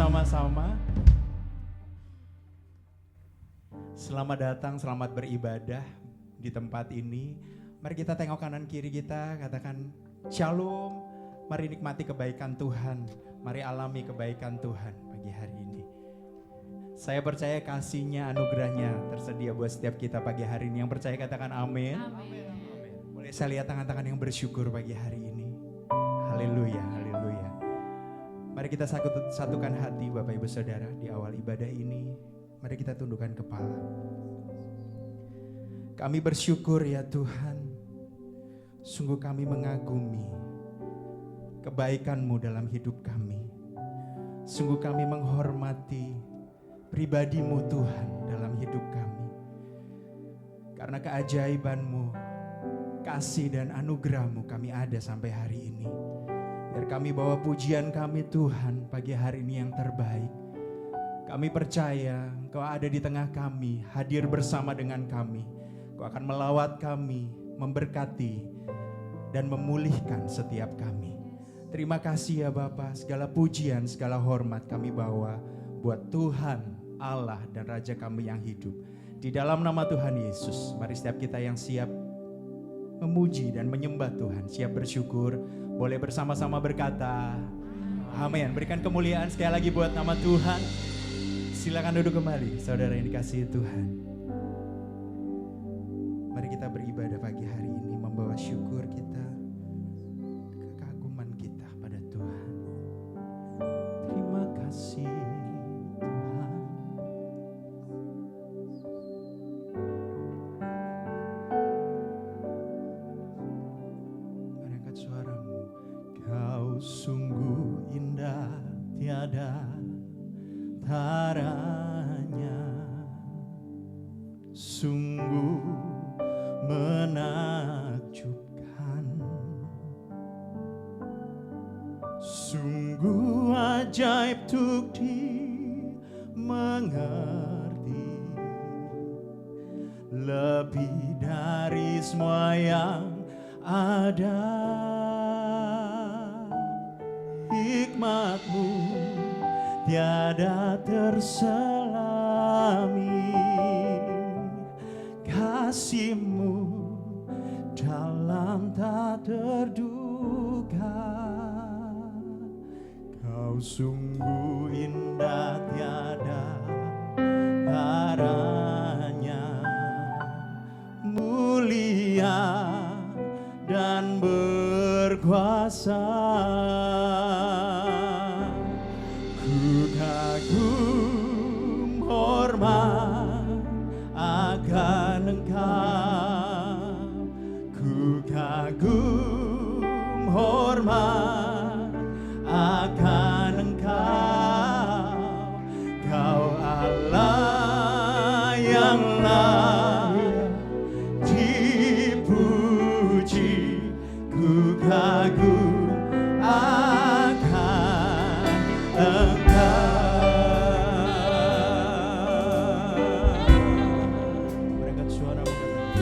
bersama-sama. Selamat datang, selamat beribadah di tempat ini. Mari kita tengok kanan kiri kita, katakan Shalom. Mari nikmati kebaikan Tuhan. Mari alami kebaikan Tuhan pagi hari ini. Saya percaya kasih-Nya, anugerah-Nya tersedia buat setiap kita pagi hari ini. Yang percaya katakan amin. Amin. Boleh saya lihat tangan-tangan yang bersyukur pagi hari ini. Haleluya, haleluya. Mari kita satukan hati Bapak Ibu Saudara di awal ibadah ini. Mari kita tundukkan kepala. Kami bersyukur ya Tuhan. Sungguh kami mengagumi kebaikan-Mu dalam hidup kami. Sungguh kami menghormati pribadi-Mu Tuhan dalam hidup kami. Karena keajaiban-Mu, kasih dan anugerah-Mu kami ada sampai hari ini. Biar kami bawa pujian kami Tuhan pagi hari ini yang terbaik. Kami percaya Engkau ada di tengah kami, hadir bersama dengan kami. Engkau akan melawat kami, memberkati dan memulihkan setiap kami. Terima kasih ya Bapa, segala pujian, segala hormat kami bawa buat Tuhan, Allah dan Raja kami yang hidup. Di dalam nama Tuhan Yesus, mari setiap kita yang siap memuji dan menyembah Tuhan, siap bersyukur, boleh bersama-sama berkata amin. Berikan kemuliaan sekali lagi buat nama Tuhan. Silakan duduk kembali saudara yang dikasihi Tuhan. Mari kita beribadah pagi hari ini, membawa syukur kita, kekaguman kita pada Tuhan. Terima kasih Tuhan. Mari angkat suaramu. Kau sungguh indah, tiada taranya, sungguh menakjubkan, sungguh ajaib untuk dimengerti, lebih dari semua yang ada. Hikmat-Mu tiada terselami, kasih-Mu dalam tak terduga. Kau sungguh indah, tiada taranya, mulia dan berkuasa. Ku kagum hormat akan Engkau, ku kagum hormat akan Engkau. Kau Allah yang layak dipuji, ku kagum akan Engkau. Mereka suara berkata,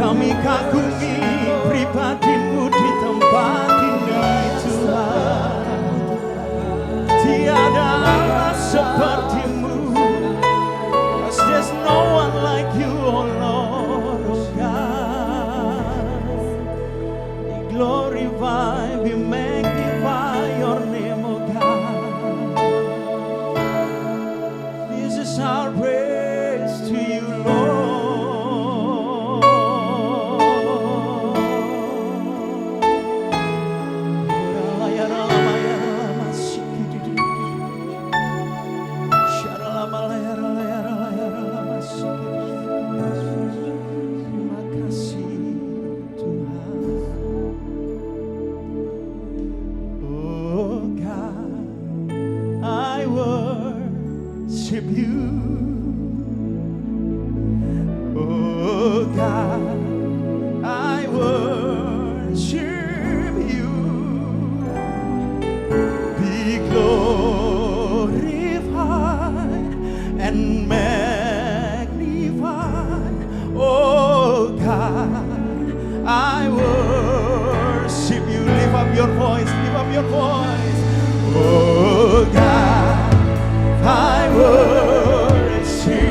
Kami kagumi pribadimu di tempat ini Tuhan. Tiada Allah sepertimu, 'cause there's no one like you, oh Lord, oh God. We glorify, we magnify your name, oh God. This is our praise to you, Lord. Oh God, I worship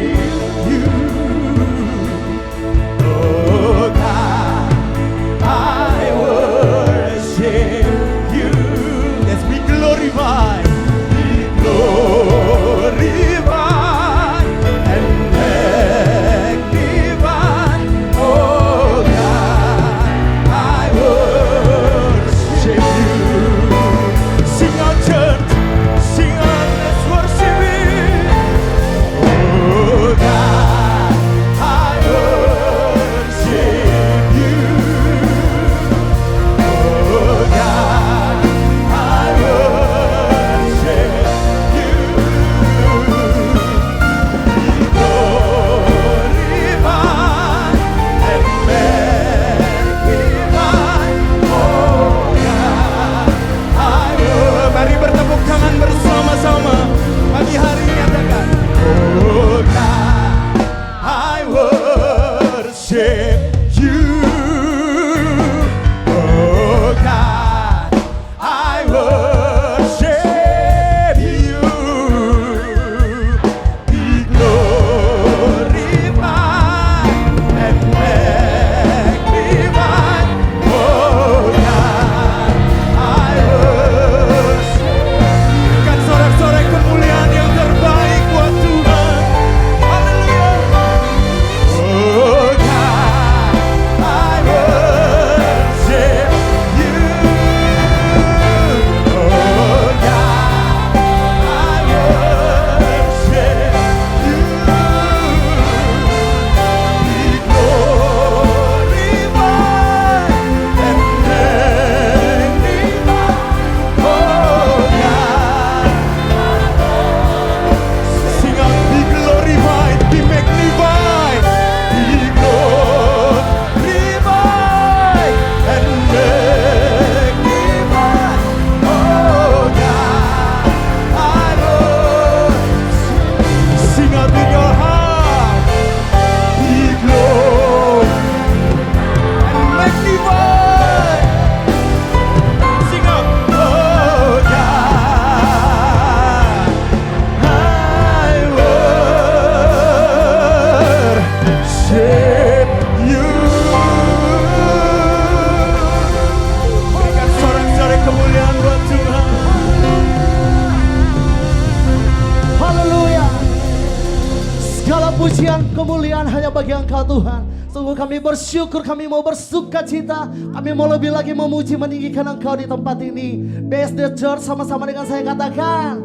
pujian, kemuliaan hanya bagi Engkau Tuhan. Sungguh kami bersyukur, kami mau bersuka cita, kami mau lebih lagi memuji, meninggikan Engkau di tempat ini. BSD Church sama-sama dengan saya katakan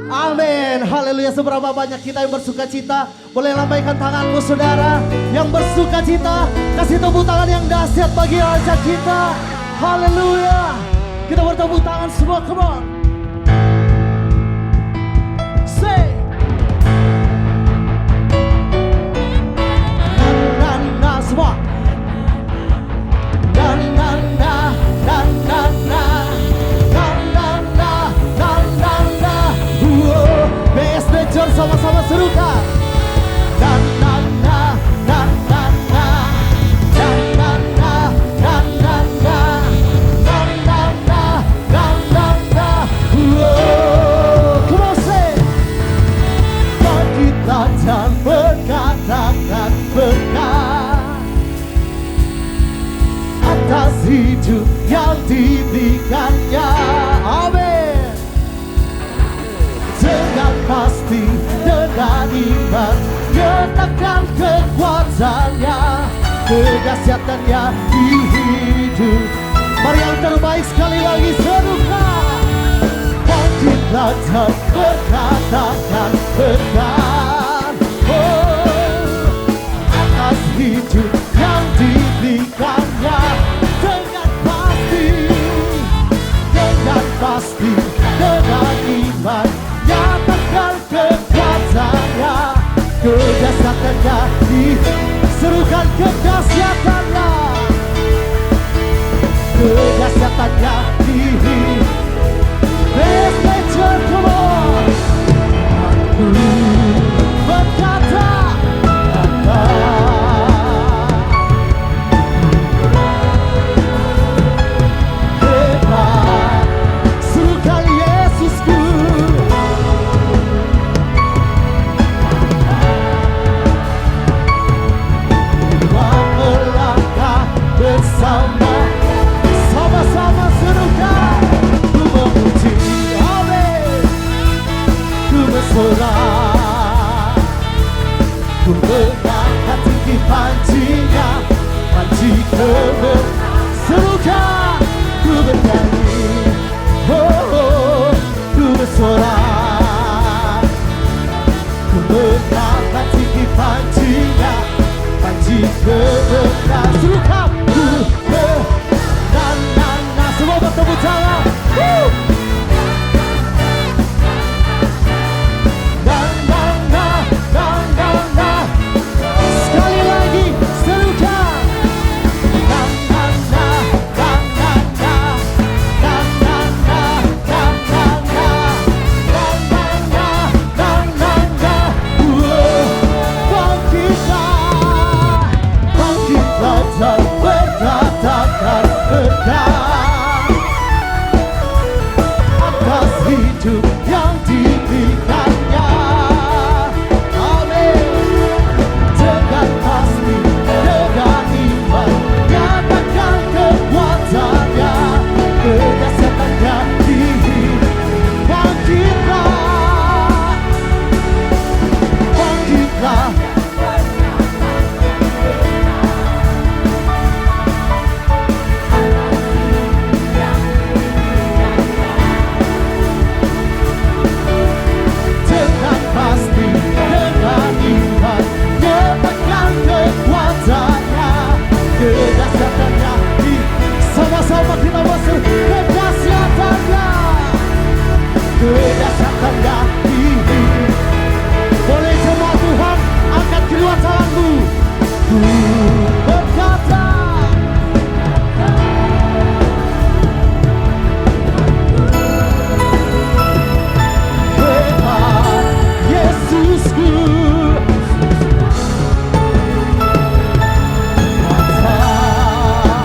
amin, haleluya. Seberapa banyak kita yang bersuka cita, boleh lambaikan tanganmu saudara. Yang bersuka cita, kasih tepuk tangan yang dahsyat bagi Raja kita. Haleluya. Kita bertepuk tangan semua, come on. Say na semua. Na na na na na na na na na na na na. BSD Church sama-sama serukan. Na na na na na na na na na na na na na na na na na. Come on say. Kita dan berkatakan berkat atas hidup yang diberikannya. Amin. Dengan pasti, dengan iman, nyatakan kekuatannya, kedahsyatannya di hidup. Mari yang terbaik sekali lagi serukan. Bangkitlah dan berkatakan berkat atas hidup yang diberikannya. Dengan pasti, dengan iman, nyatakan kekuatannya, kedahsyatannya serukan kedahsyatannya, kedahsyatannya di Best Nature, come on. Aku berkata hebat, serukan Yesusku. Melangkah bersama, sama-sama serukan. Ku memuji, amin. Ku bersorak, ku mengangkat tinggi pancinya, panci kebenaran. Serukan, ku bernyanyi, oh, oh, ku bersorak, ku mengangkat tinggi pancinya, panci kebenaran. Serukan, ku nah, semua bertepuk tangan. Sekali lagi serukan. Bangkitlah dan berkatakan berkat atas hidup yang diberikannya. Amin. Dengan pasti, dengan iman, nyatakan kekuatannya, kedahsyatannya di bangkitlah, bangkitlah. Dengan pasti, dengan iman, nyatakan kekuatannya, kedahsyatannya di sama-sama kita masuk kedahsyatannya, kedahsyatannya di boleh jemaat Tuhan angkat kedua tanganmu. Ku berkata hebat Yesusku.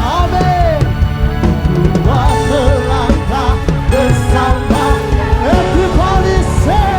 Amin. Ku melangkah bersama. Everybody say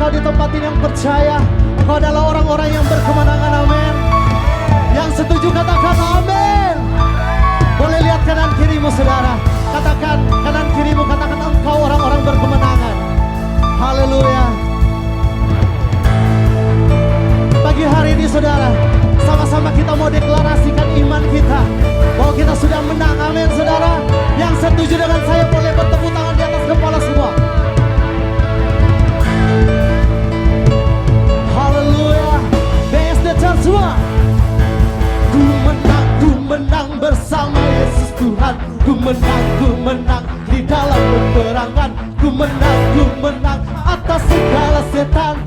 engkau di tempat ini yang percaya engkau adalah orang-orang yang berkemenangan, amin. Yang setuju katakan amin. Boleh lihat kanan kirimu saudara, katakan kanan kirimu, katakan engkau orang-orang berkemenangan. Haleluya. Pagi hari ini saudara, sama-sama kita mau deklarasikan iman kita bahwa kita sudah menang, amin saudara. Yang setuju dengan saya boleh bertepuk tangan di atas kepala semua. Haleluya. BSD Church semua. Ku menang bersama Yesus Tuhan. Ku menang di dalam peperangan. Ku menang atas segala setan.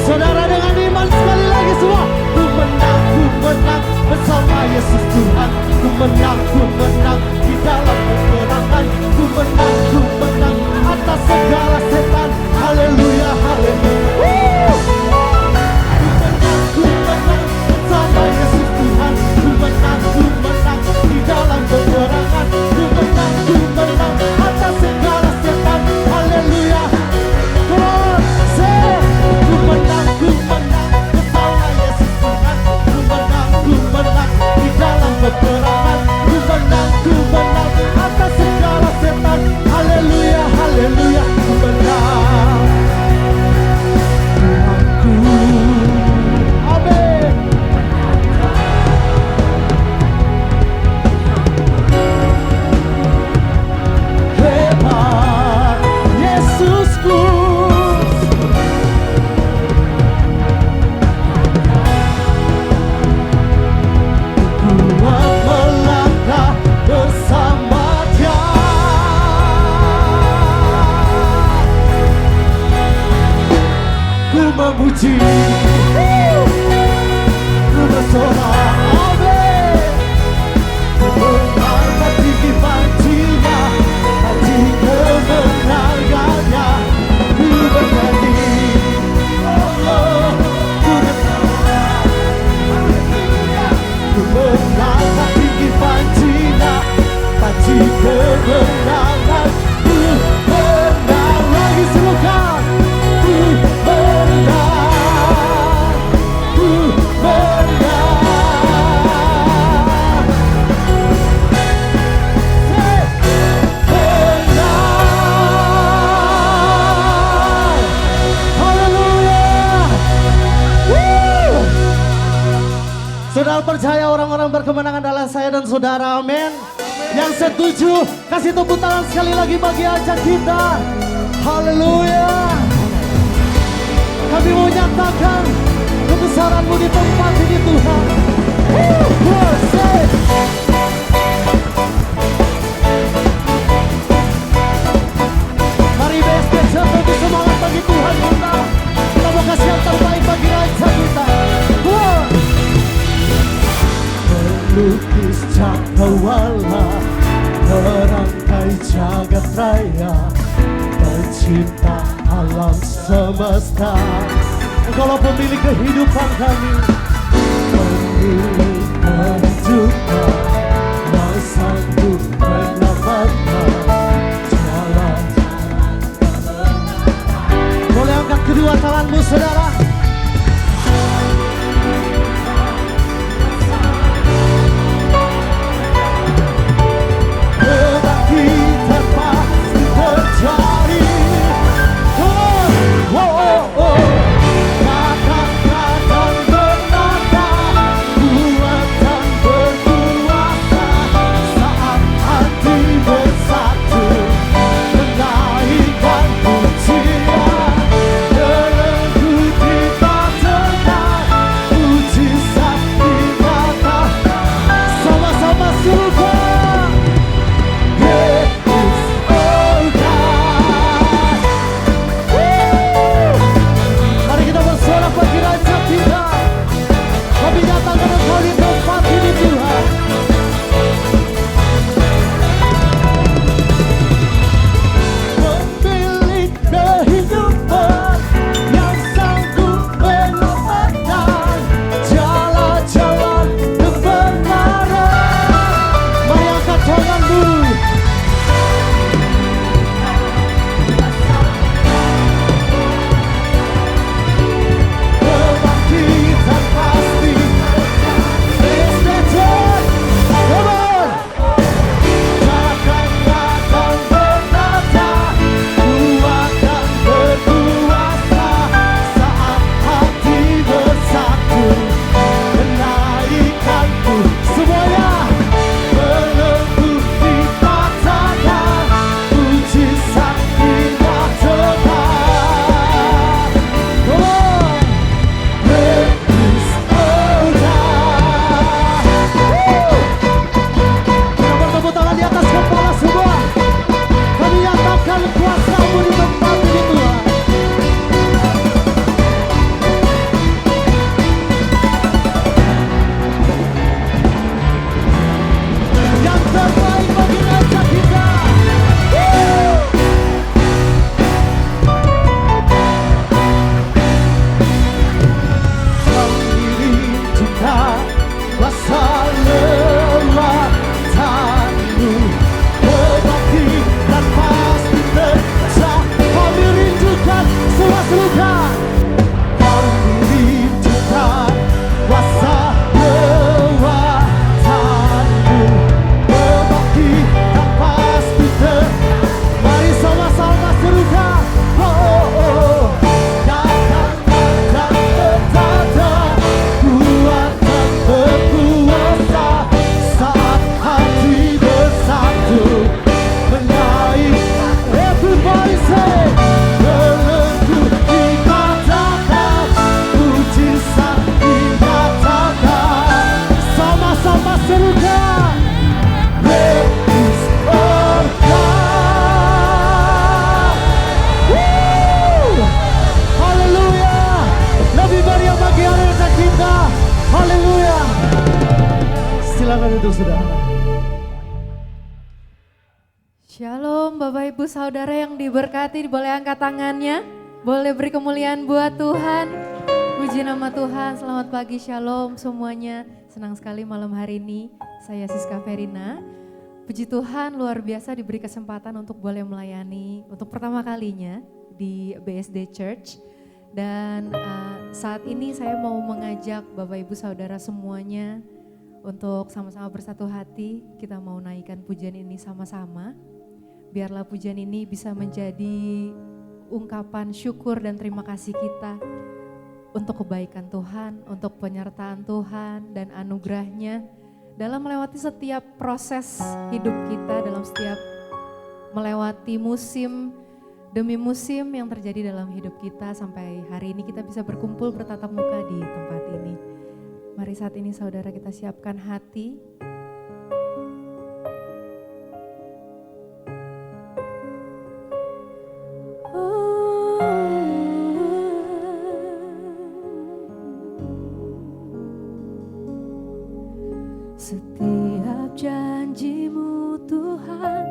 Saudara dengan iman sekali lagi semua. Ku menang bersama Yesus Tuhan. Ku menang di dalam peperangan. Ku menang atas segala setan. Haleluya, haleluya. Ku menang bersama Yesus Tuhan. Ku menang di dalam peperangan. Ku menang atas segala setan. Haleluya. Come on, say. Ku menang bersama Yesus Tuhan. Ku menang di dalam peperangan. Ku menang atas segala setan. Haleluya, haleluya. Ku menang. Tuhanku, amin. Hebat Yesusku. Kuat melangkah bersama Dia. Ku memuji, ku bersorak, amin. Ku mengangkat tinggi pancinya, panci kemenangannya. Ku bernyanyi, oh, ku bersorak, haleluya. Ku mengangkat tinggi pancinya, panci kemenangan. Ku menang lagi serukan. Ku menang, ku menang. Menang. Haleluya. Woo. Saudara percaya orang-orang berkemenangan adalah saya dan saudara, amin. Yang setuju kasih tepuk tangan sekali lagi bagi ajak kita. Haleluya. Kami mau nyatakan kebesaran-Mu di tempat ini Tuhan. Worship. Mari BSD Church lebih semangat bagi Tuhan kita. Kita mau kasih yang terbaik bagi ajak kita. Melukis cakrawala, merangkai jagat raya, pencipta alam semesta. Engkaulah pemilik kehidupan kami, pemilik kehidupan, yang sanggup menyelamatkan jalan. Boleh angkat kedua tanganmu saudara. Kebangkitan pasti terjadi. Kata-kata bernada, buatan berkuasa, saat hati bersatu, menaikkan pujian, belenggu di duduk saudara. Shalom Bapak Ibu Saudara yang diberkati, boleh angkat tangannya, boleh beri kemuliaan buat Tuhan. Puji nama Tuhan, selamat pagi, shalom semuanya. Senang sekali malam hari ini, saya Siska Verina. Puji Tuhan, luar biasa diberi kesempatan untuk boleh melayani untuk pertama kalinya di BSD Church. Dan saat ini saya mau mengajak Bapak Ibu Saudara semuanya untuk sama-sama bersatu hati, kita mau naikkan pujian ini sama-sama. Biarlah pujian ini bisa menjadi ungkapan syukur dan terima kasih kita untuk kebaikan Tuhan, untuk penyertaan Tuhan dan anugerahnya dalam melewati setiap proses hidup kita, dalam setiap melewati musim demi musim yang terjadi dalam hidup kita sampai hari ini kita bisa berkumpul bertatap muka di tempat ini. Mari saat ini saudara kita siapkan hati. Setiap janji-Mu Tuhan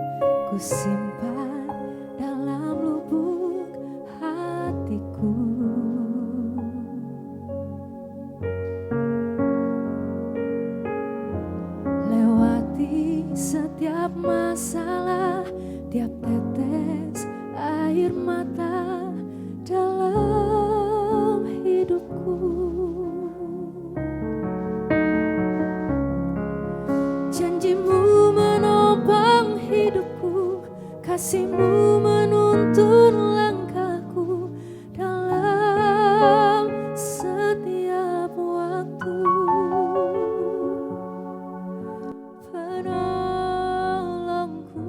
ku simpan dalam lubuk hatiku. Lewati setiap masalah, tiap tetes air mata dalam hidupku. Janji-Mu menopang hidupku, kasih-Mu menuntun langkahku dalam setiap waktu. Penolongku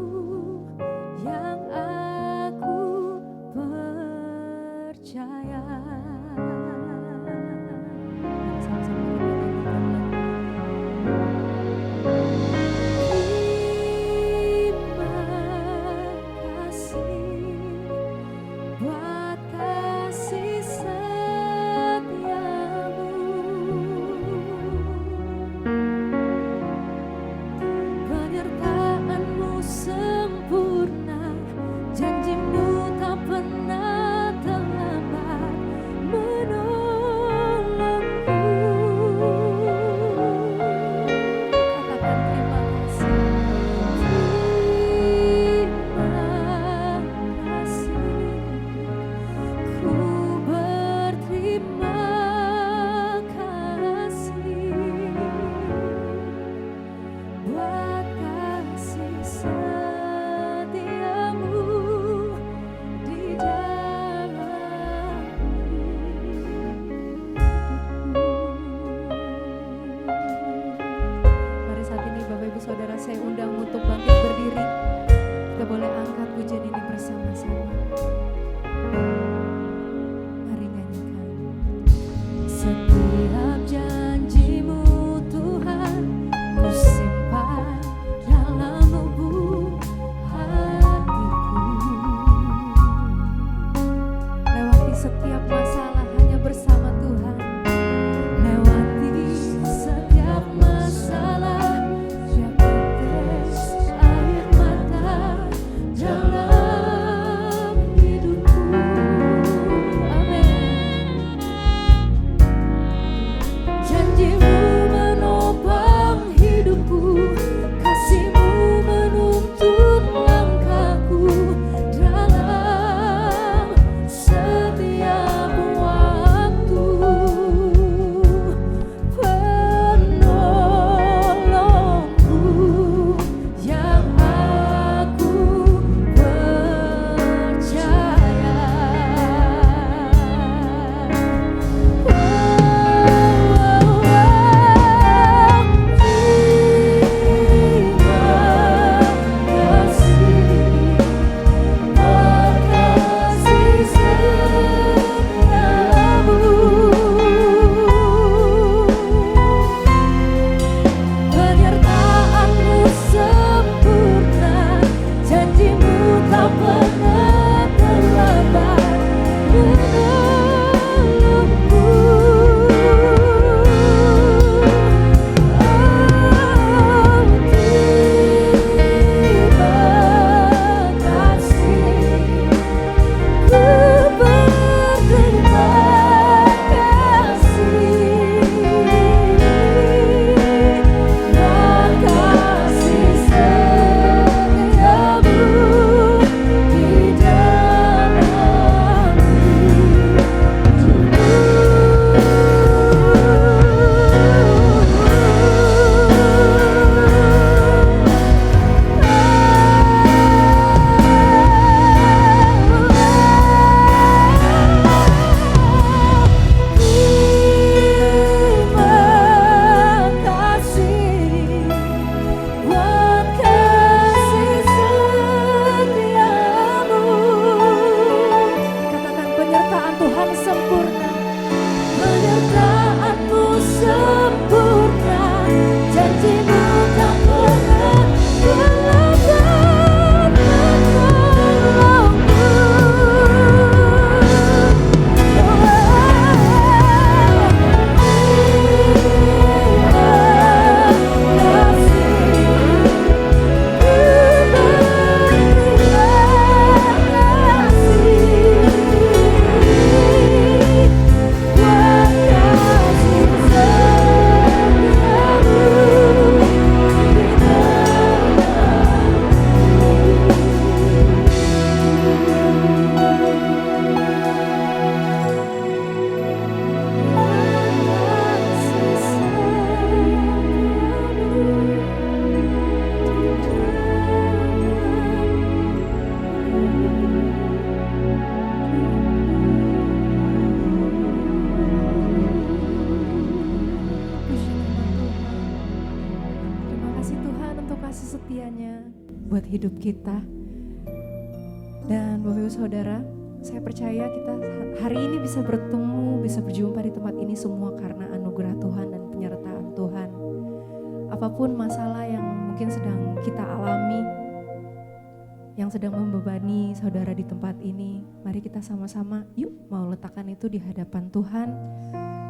yang aku percaya. Sama-sama kita buat kasih setiamu, penyertaan-Mu sempurna, janji-Mu tak pernah terlambat. buat hidup kita. Dan Bapak Ibu Saudara, saya percaya kita hari ini bisa bertemu, bisa berjumpa di tempat ini semua karena anugerah Tuhan dan penyertaan Tuhan. Apapun masalah yang mungkin sedang kita alami, yang sedang membebani saudara di tempat ini, mari kita sama-sama yuk mau letakkan itu di hadapan Tuhan.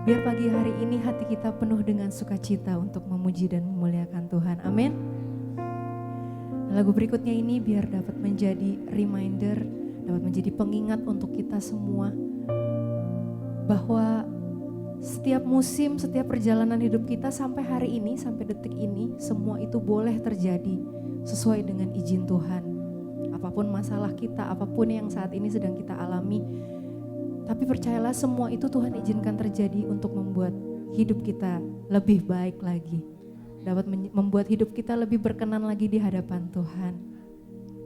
Biar pagi hari ini hati kita penuh dengan sukacita untuk memuji dan memuliakan Tuhan. Amin. Lagu berikutnya ini biar dapat menjadi reminder, dapat menjadi pengingat untuk kita semua bahwa setiap musim, setiap perjalanan hidup kita sampai hari ini, sampai detik ini, semua itu boleh terjadi sesuai dengan izin Tuhan. Apapun masalah kita, apapun yang saat ini sedang kita alami, tapi percayalah semua itu Tuhan izinkan terjadi untuk membuat hidup kita lebih baik lagi. Dapat membuat hidup kita lebih berkenan lagi di hadapan Tuhan.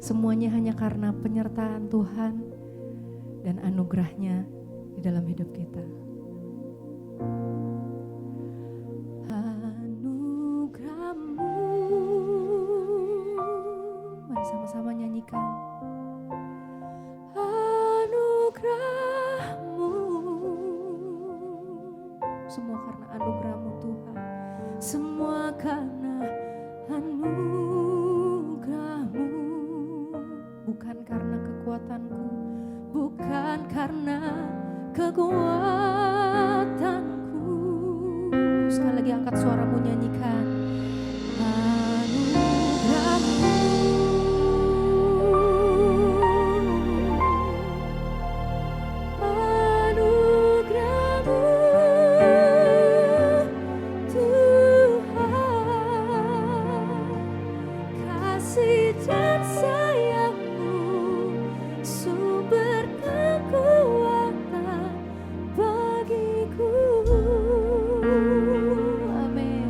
Semuanya hanya karena penyertaan Tuhan dan anugerahnya di dalam hidup kita. Anugerah-Mu, mari sama-sama nyanyikan. Anugerah-Mu, semua karena anugerah-Mu Tuhan, semua karena anugerah-Mu, bukan karena kekuatanku, bukan karena kekuatanku. Sekali lagi angkat suaramu, nyanyikan. Anugerah-Mu, anugerah-Mu Tuhan, kasih dan sayang-Mu, sumber kekuatan bagiku. Amin.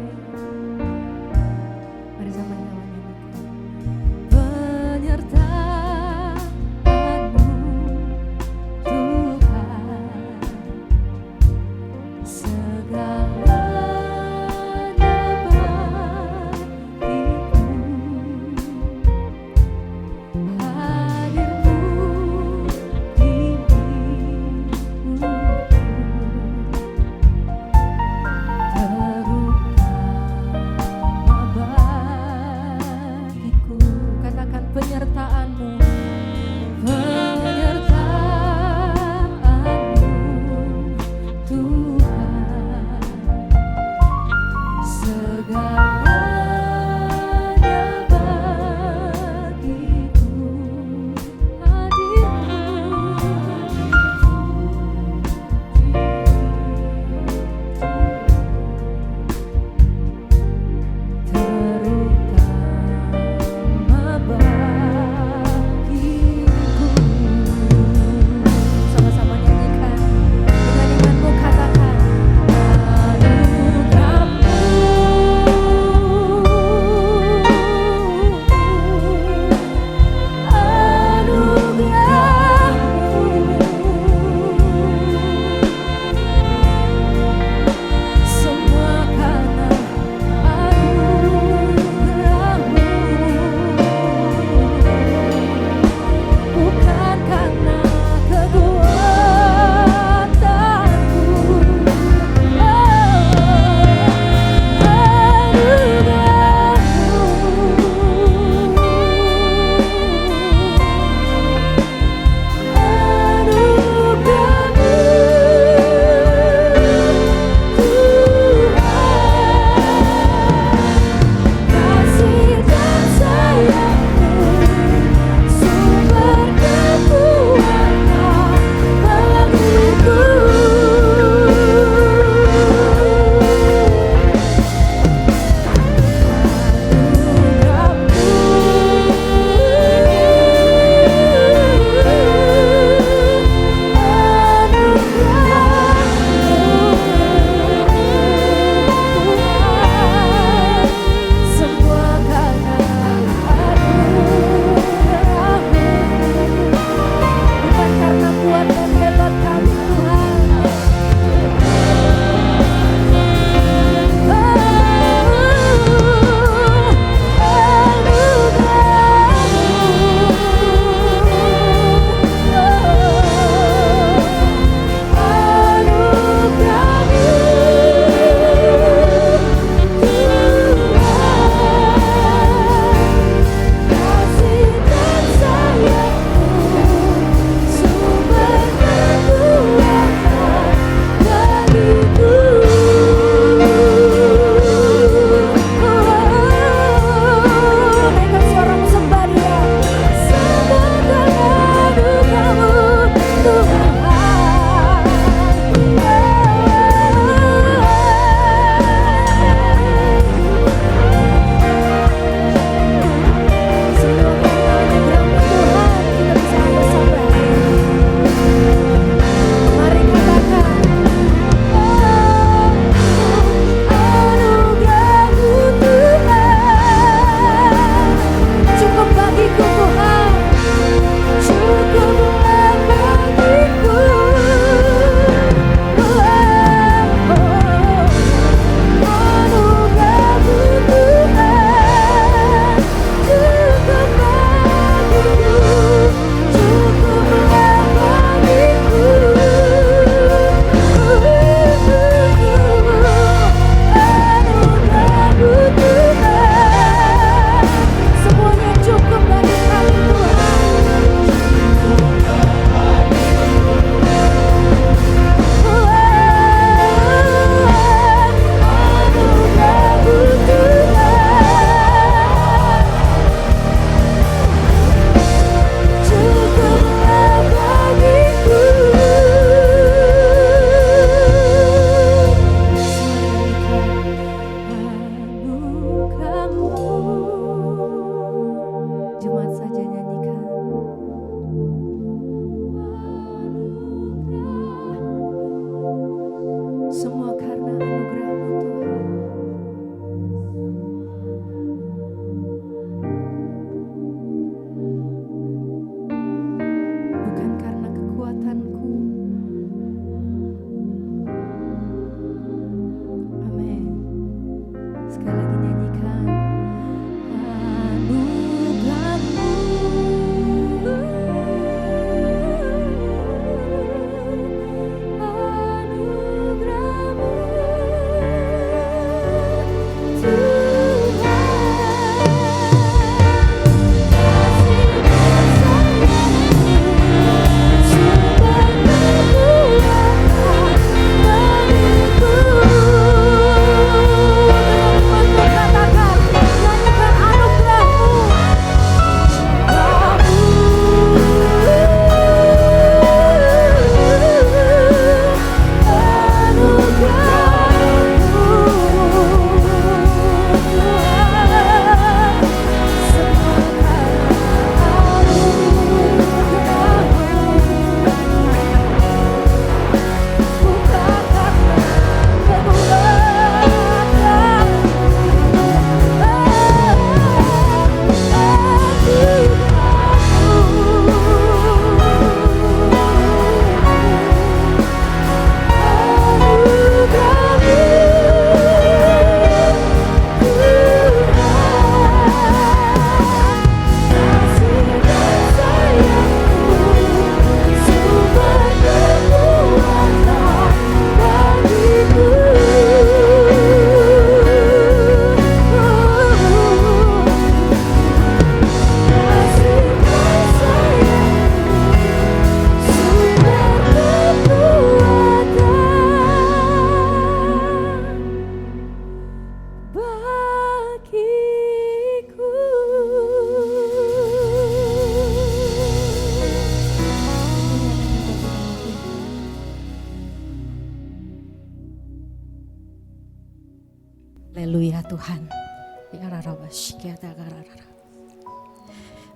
Haleluya Tuhan.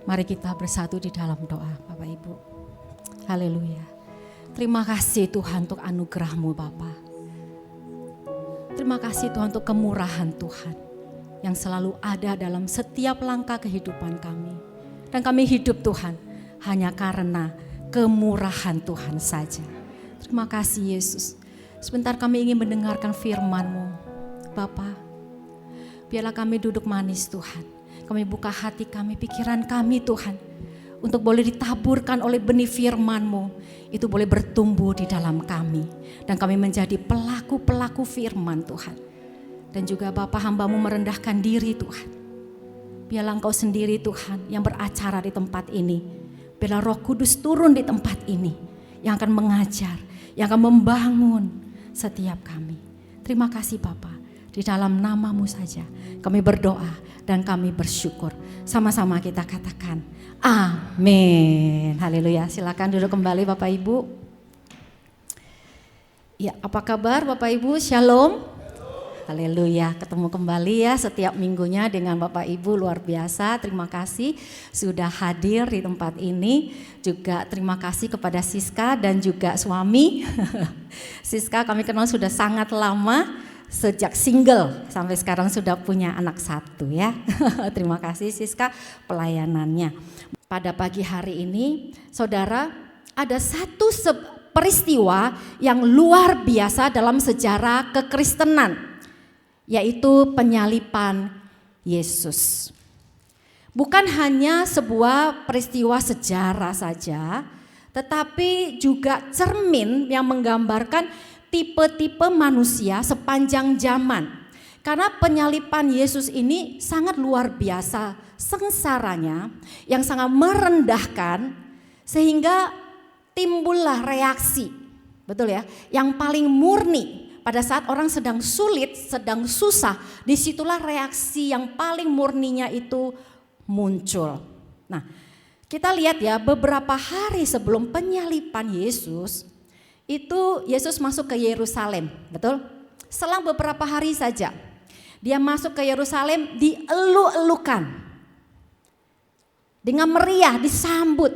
Mari kita bersatu di dalam doa Bapak Ibu. Haleluya. Terima kasih Tuhan untuk anugerah-Mu Bapa. Terima kasih Tuhan untuk kemurahan Tuhan yang selalu ada dalam setiap langkah kehidupan kami. Dan kami hidup Tuhan hanya karena kemurahan Tuhan saja. Terima kasih Yesus. Sebentar kami ingin mendengarkan firman-Mu Bapa. Biarlah kami duduk manis Tuhan. Kami buka hati kami, pikiran kami Tuhan. Untuk boleh ditaburkan oleh benih firman-Mu. Itu boleh bertumbuh di dalam kami. Dan kami menjadi pelaku-pelaku firman Tuhan. Dan juga Bapa, hamba-Mu merendahkan diri Tuhan. Biarlah Engkau sendiri Tuhan yang beracara di tempat ini. Biarlah Roh Kudus turun di tempat ini. Yang akan mengajar, yang akan membangun setiap kami. Terima kasih Bapa. Di dalam nama-Mu saja kami berdoa dan kami bersyukur. Sama-sama kita katakan amin. Haleluya. Silakan duduk kembali Bapak Ibu. Ya, apa kabar Bapak Ibu? Shalom. Haleluya. Ketemu kembali ya setiap minggunya dengan Bapak Ibu, luar biasa. Terima kasih sudah hadir di tempat ini. Juga terima kasih kepada Siska dan juga suami. Siska kami kenal sudah sangat lama. Sejak single sampai sekarang sudah punya anak 1 ya. Terima kasih Siska pelayanannya. Pada pagi hari ini saudara, ada satu peristiwa yang luar biasa dalam sejarah kekristenan, yaitu penyaliban Yesus. Bukan hanya sebuah peristiwa sejarah saja, tetapi juga cermin yang menggambarkan tipe-tipe manusia sepanjang zaman. Karena penyaliban Yesus ini sangat luar biasa sengsaranya, yang sangat merendahkan, sehingga timbullah reaksi, betul ya, yang paling murni pada saat orang sedang sulit, sedang susah, disitulah reaksi yang paling murninya itu muncul. Nah, kita lihat ya, beberapa hari sebelum penyaliban Yesus, itu Yesus masuk ke Yerusalem, betul? Selang beberapa hari saja, dia masuk ke Yerusalem dielu-elukan. Dengan meriah disambut.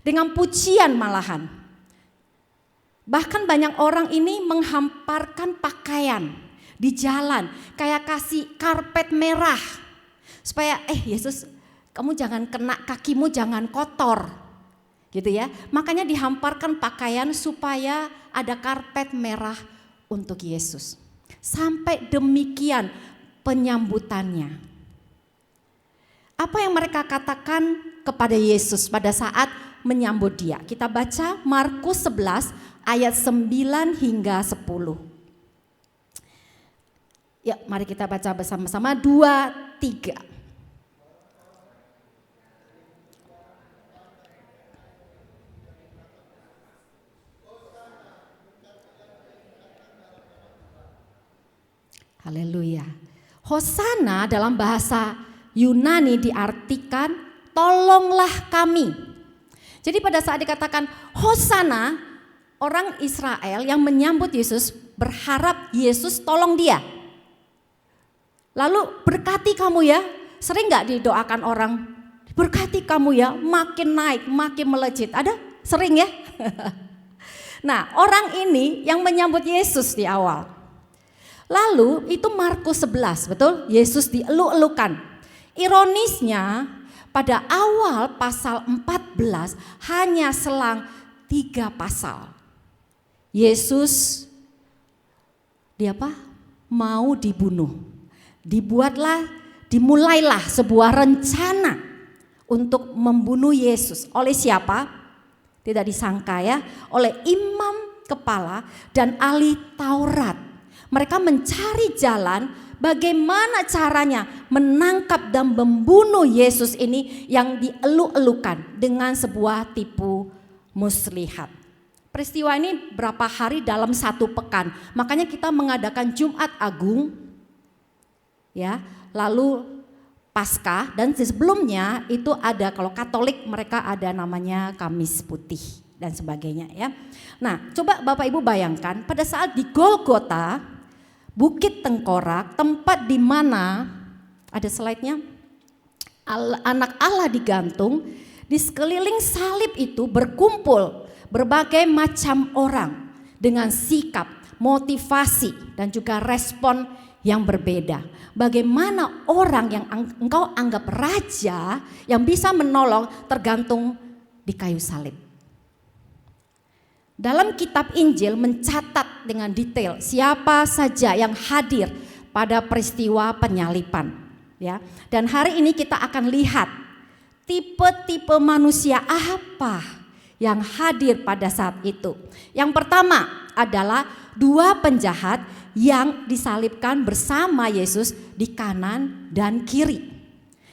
Dengan pujian malahan. Bahkan banyak orang ini menghamparkan pakaian di jalan, kayak kasih karpet merah. Supaya Yesus, kamu jangan kena, kakimu jangan kotor. Gitu ya, makanya dihamparkan pakaian supaya ada karpet merah untuk Yesus. Sampai demikian penyambutannya. Apa yang mereka katakan kepada Yesus pada saat menyambut dia? Kita baca Markus 11 ayat 9 hingga 10. Ya, mari kita baca bersama-sama 2, 3. Haleluya. Hosana dalam bahasa Yunani diartikan tolonglah kami. Jadi pada saat dikatakan Hosana, orang Israel yang menyambut Yesus berharap Yesus tolong dia. Lalu berkati kamu ya, sering gak didoakan orang? Berkati kamu ya, makin naik, makin melejit. Ada? Sering ya? Nah, orang ini yang menyambut Yesus di awal. Lalu itu Markus 11, betul? Yesus dielu-elukan. Ironisnya pada awal pasal 14 hanya selang 3 pasal. Yesus mau dibunuh. Dimulailah sebuah rencana untuk membunuh Yesus. Oleh siapa? Tidak disangka ya, oleh imam kepala dan ahli Taurat. Mereka mencari jalan bagaimana caranya menangkap dan membunuh Yesus ini yang dielu-elukan dengan sebuah tipu muslihat. Peristiwa ini berapa hari dalam 1 pekan. Makanya kita mengadakan Jumat Agung, ya, lalu Paskah, dan sebelumnya itu ada, kalau Katolik mereka ada namanya Kamis Putih dan sebagainya ya. Nah, coba Bapak Ibu bayangkan pada saat di Golgota, Bukit Tengkorak, tempat di mana, ada slide-nya, anak Allah digantung. Di sekeliling salib itu berkumpul berbagai macam orang dengan sikap, motivasi, dan juga respon yang berbeda. Bagaimana orang yang engkau anggap raja yang bisa menolong tergantung di kayu salib. Dalam kitab Injil mencatat dengan detail siapa saja yang hadir pada peristiwa penyaliban, ya. Dan hari ini kita akan lihat tipe-tipe manusia apa yang hadir pada saat itu. Yang pertama adalah dua penjahat yang disalibkan bersama Yesus di kanan dan kiri.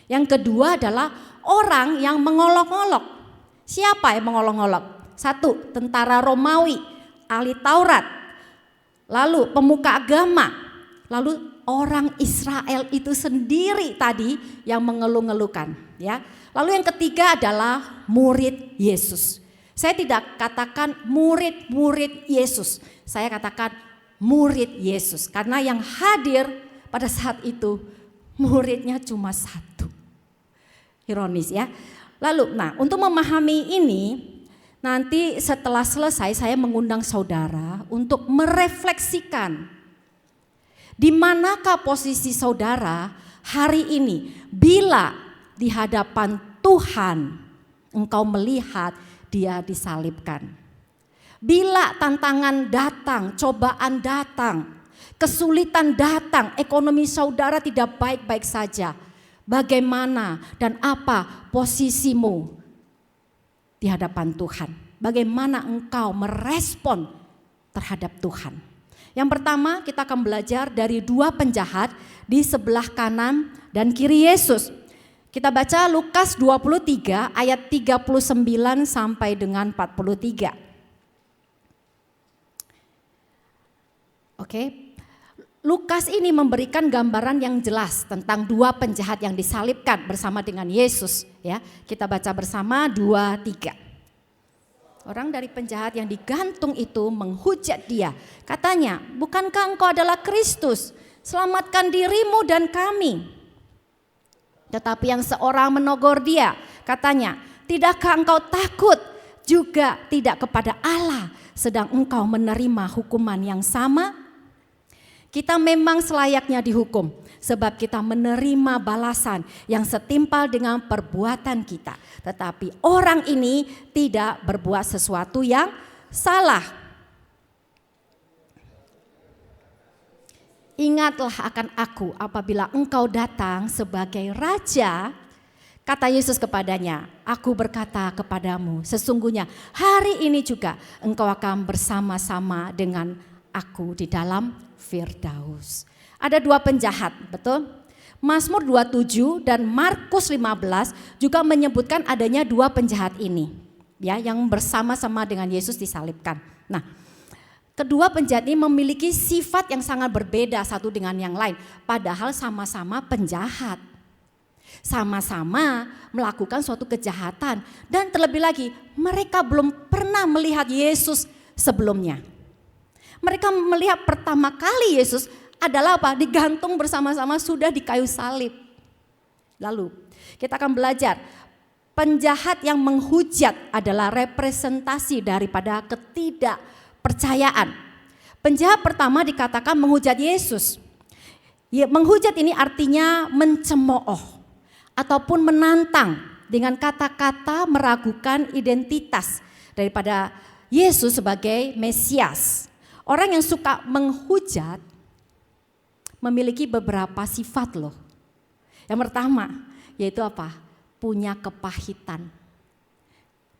Yang kedua adalah orang yang mengolok-olok. Siapa yang mengolok-olok? Satu, tentara Romawi, ahli Taurat, lalu pemuka agama, lalu orang Israel itu sendiri tadi yang mengeluh-ngeluhkan, ya. Lalu yang ketiga adalah murid Yesus. Saya tidak katakan murid-murid Yesus, saya katakan murid Yesus, karena yang hadir pada saat itu muridnya cuma satu. Ironis, ya. Lalu, untuk memahami ini, nanti setelah selesai saya mengundang saudara untuk merefleksikan di manakah posisi saudara hari ini bila di hadapan Tuhan engkau melihat dia disalibkan. Bila tantangan datang, cobaan datang, kesulitan datang, ekonomi saudara tidak baik-baik saja. Bagaimana dan apa posisimu di hadapan Tuhan? Bagaimana engkau merespon terhadap Tuhan? Yang pertama kita akan belajar dari dua penjahat di sebelah kanan dan kiri Yesus. Kita baca Lukas 23 ayat 39 sampai dengan 43. Oke. Lukas ini memberikan gambaran yang jelas tentang dua penjahat yang disalibkan bersama dengan Yesus, ya. Kita baca bersama 2-3. Orang dari penjahat yang digantung itu menghujat dia. Katanya, "Bukankah engkau adalah Kristus? Selamatkan dirimu dan kami." Tetapi yang seorang menegur dia, katanya, "Tidakkah engkau takut juga tidak kepada Allah, sedang engkau menerima hukuman yang sama?" Kita memang selayaknya dihukum sebab kita menerima balasan yang setimpal dengan perbuatan kita. Tetapi orang ini tidak berbuat sesuatu yang salah. Ingatlah akan aku apabila engkau datang sebagai raja. Kata Yesus kepadanya, "Aku berkata kepadamu, sesungguhnya hari ini juga engkau akan bersama-sama dengan aku di dalam Firdaus." Ada dua penjahat, betul? Mazmur 27 dan Markus 15 juga menyebutkan adanya dua penjahat ini, ya, yang bersama-sama dengan Yesus disalibkan. Nah, kedua penjahat ini memiliki sifat yang sangat berbeda satu dengan yang lain, padahal sama-sama penjahat. Sama-sama melakukan suatu kejahatan dan terlebih lagi mereka belum pernah melihat Yesus sebelumnya. Mereka melihat pertama kali Yesus adalah apa? Digantung bersama-sama sudah di kayu salib. Lalu kita akan belajar penjahat yang menghujat adalah representasi daripada ketidakpercayaan. Penjahat pertama dikatakan menghujat Yesus. Ya, menghujat ini artinya mencemooh ataupun menantang dengan kata-kata meragukan identitas daripada Yesus sebagai Mesias. Orang yang suka menghujat memiliki beberapa sifat loh. Yang pertama yaitu apa? Punya kepahitan.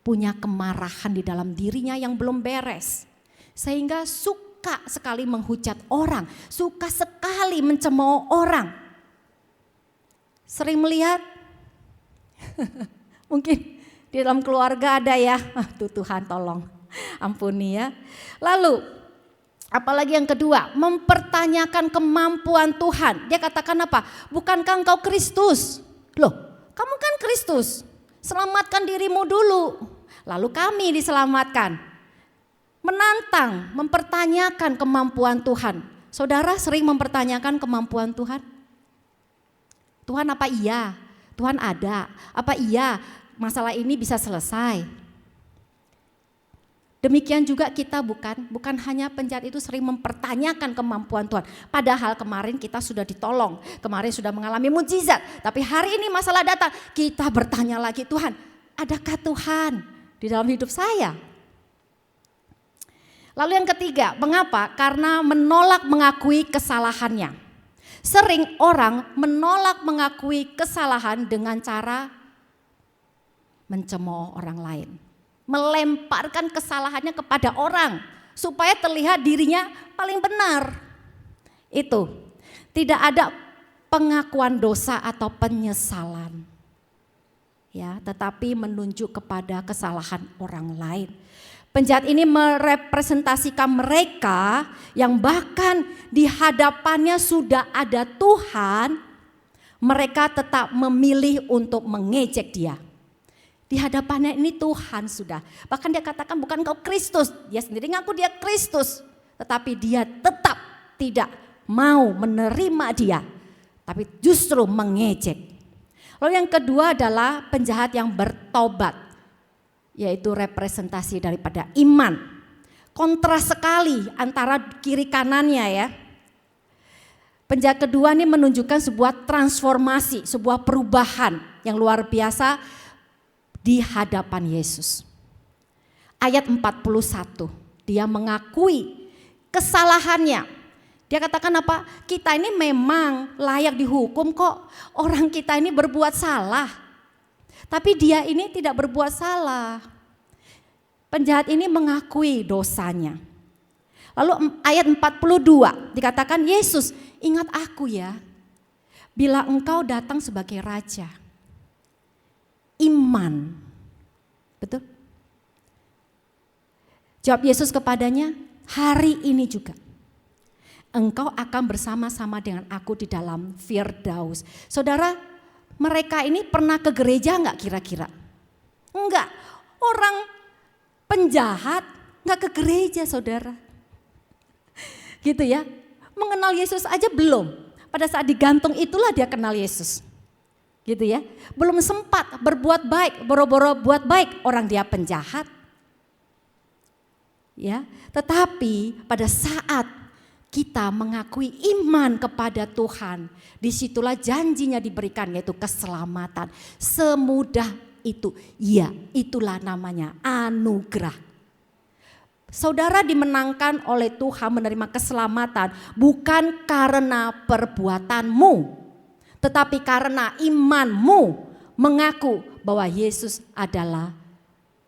Punya kemarahan di dalam dirinya yang belum beres. Sehingga suka sekali menghujat orang. Suka sekali mencemooh orang. Sering melihat? Mungkin di dalam keluarga ada ya. Tuhan tolong ampuni ya. Lalu apalagi yang kedua, mempertanyakan kemampuan Tuhan. Dia katakan apa? Bukankah engkau Kristus? Loh, kamu kan Kristus. Selamatkan dirimu dulu. Lalu kami diselamatkan. Menantang, mempertanyakan kemampuan Tuhan. Saudara sering mempertanyakan kemampuan Tuhan? Tuhan apa iya? Tuhan ada? Apa iya masalah ini bisa selesai? Demikian juga kita bukan hanya penjahat itu sering mempertanyakan kemampuan Tuhan. Padahal kemarin kita sudah ditolong, kemarin sudah mengalami mukjizat. Tapi hari ini masalah datang, kita bertanya lagi, Tuhan, adakah Tuhan di dalam hidup saya? Lalu yang ketiga, mengapa? Karena menolak mengakui kesalahannya. Sering orang menolak mengakui kesalahan dengan cara mencemooh orang lain. Melemparkan kesalahannya kepada orang supaya terlihat dirinya paling benar. Itu tidak ada pengakuan dosa atau penyesalan. Ya, tetapi menunjuk kepada kesalahan orang lain. Penjahat ini merepresentasikan mereka yang bahkan di hadapannya sudah ada Tuhan, mereka tetap memilih untuk mengejek dia. Di hadapannya ini Tuhan sudah. Bahkan dia katakan bukan kau Kristus. Dia sendiri ngaku dia Kristus. Tetapi dia tetap tidak mau menerima dia. Tapi justru mengejek. Lalu yang kedua adalah penjahat yang bertobat. Yaitu representasi daripada iman. Kontras sekali antara kiri kanannya ya. Penjahat kedua ini menunjukkan sebuah transformasi, sebuah perubahan yang luar biasa di hadapan Yesus. Ayat 41, dia mengakui kesalahannya. Dia katakan apa? Kita ini memang layak dihukum kok. Orang kita ini berbuat salah. Tapi dia ini tidak berbuat salah. Penjahat ini mengakui dosanya. Lalu ayat 42 dikatakan, Yesus, ingat aku ya, bila engkau datang sebagai raja. Iman, betul? Jawab Yesus kepadanya, hari ini juga engkau akan bersama-sama dengan aku di dalam Firdaus. Saudara, mereka ini pernah ke gereja enggak kira-kira? Enggak, orang penjahat enggak ke gereja saudara. Gitu ya, mengenal Yesus aja belum. Pada saat digantung itulah dia kenal Yesus. Gitu ya, belum sempat berbuat baik, boro-boro buat baik, orang dia penjahat. Ya, tetapi pada saat kita mengakui iman kepada Tuhan, disitulah janjinya diberikan, yaitu keselamatan. Semudah itu, ya itulah namanya anugerah. Saudara dimenangkan oleh Tuhan menerima keselamatan bukan karena perbuatanmu, tetapi karena imanmu mengaku bahwa Yesus adalah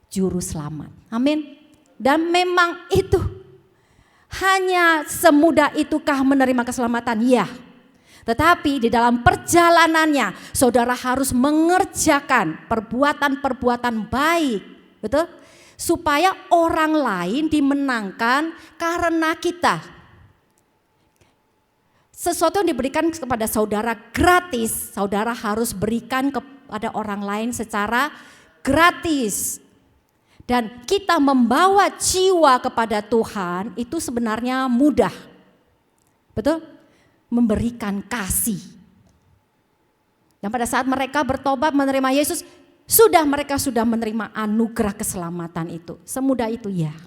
juru selamat. Amin. Dan memang itu hanya semudah itukah menerima keselamatan? Ya. Tetapi di dalam perjalanannya saudara harus mengerjakan perbuatan-perbuatan baik. Betul? Supaya orang lain dimenangkan karena kita. Sesuatu yang diberikan kepada saudara gratis, saudara harus berikan kepada orang lain secara gratis. Dan kita membawa jiwa kepada Tuhan itu sebenarnya mudah. Betul? Memberikan kasih. Dan pada saat mereka bertobat menerima Yesus, mereka sudah menerima anugerah keselamatan itu. Semudah itu ya.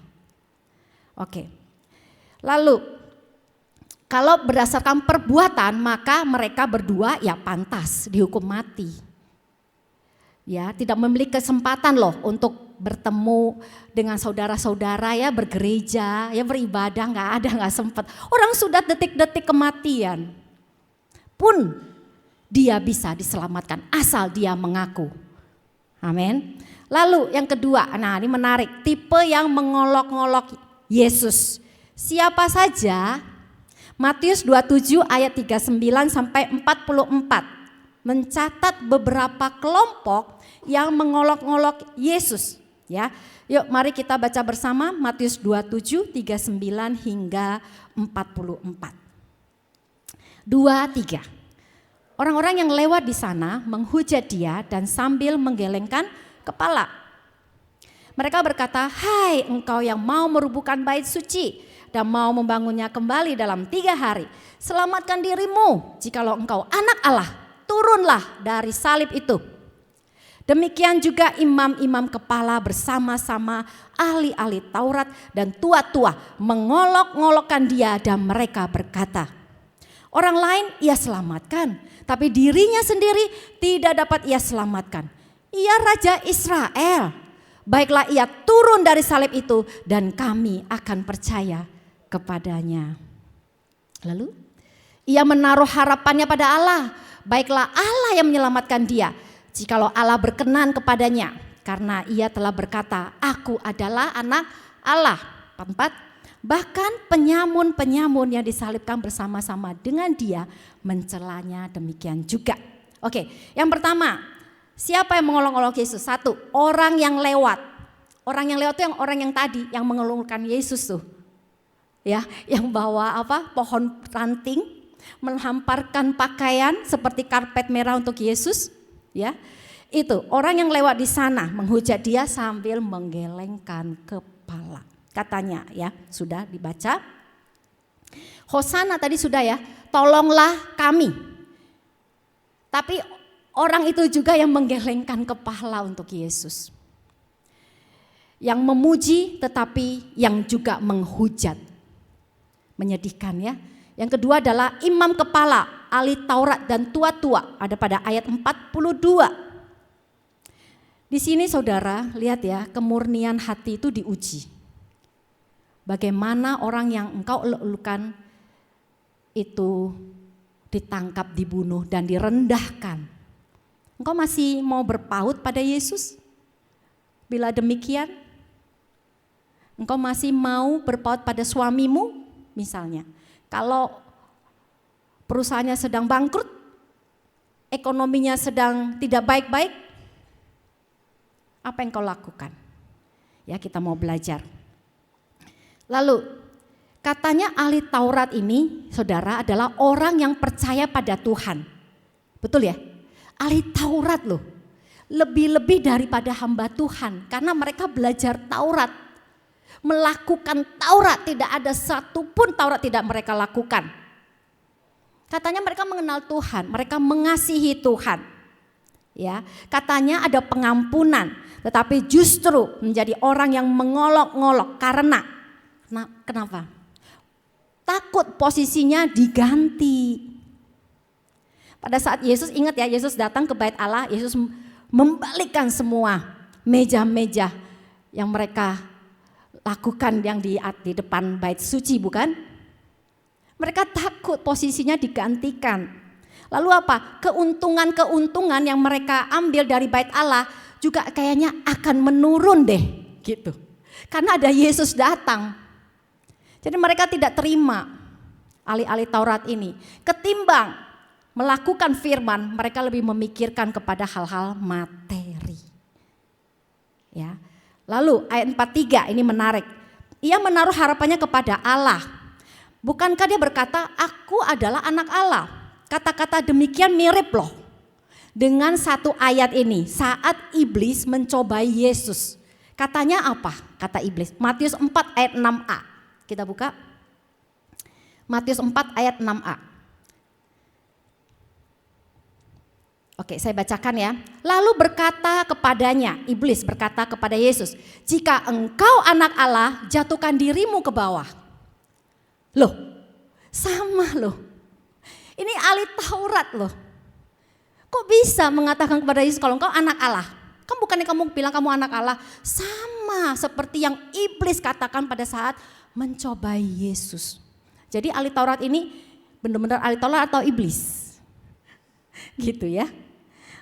Oke. Lalu kalau berdasarkan perbuatan maka mereka berdua ya pantas dihukum mati. Ya, tidak memiliki kesempatan loh untuk bertemu dengan saudara-saudara ya, bergereja, ya beribadah, nggak sempat. Orang sudah detik-detik kematian pun dia bisa diselamatkan asal dia mengaku. Amin. Lalu yang kedua, nah ini menarik, tipe yang mengolok-ngolok Yesus. Siapa saja? Matius 27 ayat 39 sampai 44 mencatat beberapa kelompok yang mengolok-ngolok Yesus. Ya, yuk mari kita baca bersama Matius 27 39 hingga 44. 2-3. Orang-orang yang lewat di sana menghujat dia dan sambil menggelengkan kepala. Mereka berkata, hai engkau yang mau merubuhkan bait suci dan mau membangunnya kembali dalam 3 hari. Selamatkan dirimu jikalau engkau anak Allah, turunlah dari salib itu. Demikian juga imam-imam kepala bersama-sama ahli-ahli Taurat dan tua-tua mengolok-ngolokkan dia dan mereka berkata, orang lain ia selamatkan, tapi dirinya sendiri tidak dapat ia selamatkan. Ia Raja Israel. Baiklah ia turun dari salib itu dan kami akan percaya kepadanya. Lalu ia menaruh harapannya pada Allah. Baiklah Allah yang menyelamatkan dia, jikalau Allah berkenan kepadanya, karena ia telah berkata, aku adalah anak Allah. 4. Bahkan penyamun-penyamun yang disalibkan bersama-sama dengan dia mencelanya demikian juga. Oke, yang pertama, siapa yang mengolok-olok Yesus? 1, orang yang lewat. Orang yang lewat itu yang orang yang tadi yang mengelungkan Yesus tuh. Ya, yang bawa pohon ranting, menghamparkan pakaian seperti karpet merah untuk Yesus, ya. Itu orang yang lewat di sana menghujat dia sambil menggelengkan kepala. Katanya ya, sudah dibaca. Hosana tadi sudah ya, tolonglah kami. Tapi orang itu juga yang menggelengkan kepala untuk Yesus. Yang memuji tetapi yang juga menghujat. Menyedihkan ya. Yang kedua adalah imam kepala, ahli Taurat dan tua-tua, ada pada ayat 42. Di sini saudara lihat ya, kemurnian hati itu diuji. Bagaimana orang yang engkau eluk-elukan itu ditangkap, dibunuh dan direndahkan. Engkau masih mau berpaut pada Yesus? Bila demikian, engkau masih mau berpaut pada suamimu misalnya. Kalau perusahaannya sedang bangkrut, ekonominya sedang tidak baik-baik, apa yang kau lakukan? Ya, kita mau belajar. Lalu katanya ahli Taurat ini saudara adalah orang yang percaya pada Tuhan. Betul ya? Ahli Taurat loh. Lebih-lebih daripada hamba Tuhan karena mereka belajar Taurat. Melakukan Taurat, tidak ada satupun Taurat tidak mereka lakukan. Katanya mereka mengenal Tuhan, mereka mengasihi Tuhan. Ya, katanya ada pengampunan, tetapi justru menjadi orang yang mengolok-ngolok karena kenapa? Takut posisinya diganti. Pada saat Yesus, ingat ya, Yesus datang ke bait Allah, Yesus membalikkan semua meja-meja yang mereka lakukan yang di depan bait suci, bukan? Mereka takut posisinya digantikan. Lalu apa? Keuntungan-keuntungan yang mereka ambil dari bait Allah juga kayaknya akan menurun deh, gitu. Karena ada Yesus datang. Jadi mereka tidak terima ahli-ahli Taurat ini. Ketimbang melakukan firman, mereka lebih memikirkan kepada hal-hal materi. Ya. Lalu ayat 43 ini menarik. Ia menaruh harapannya kepada Allah. Bukankah dia berkata, aku adalah anak Allah. Kata-kata demikian mirip loh dengan satu ayat ini. Saat iblis mencobai Yesus. Katanya apa? Kata iblis. Matius 4 ayat 6a. Kita buka. Matius 4 ayat 6a. Oke, saya bacakan ya. Lalu berkata kepadanya, iblis berkata kepada Yesus, jika engkau anak Allah, jatuhkan dirimu ke bawah. Loh, sama loh. Ini ahli Taurat loh. Kok bisa mengatakan kepada Yesus kalau engkau anak Allah? Kan bukannya kamu bilang kamu anak Allah? Sama seperti yang iblis katakan pada saat mencobai Yesus. Jadi ahli Taurat ini benar-benar ahli Taurat atau iblis? Gitu ya.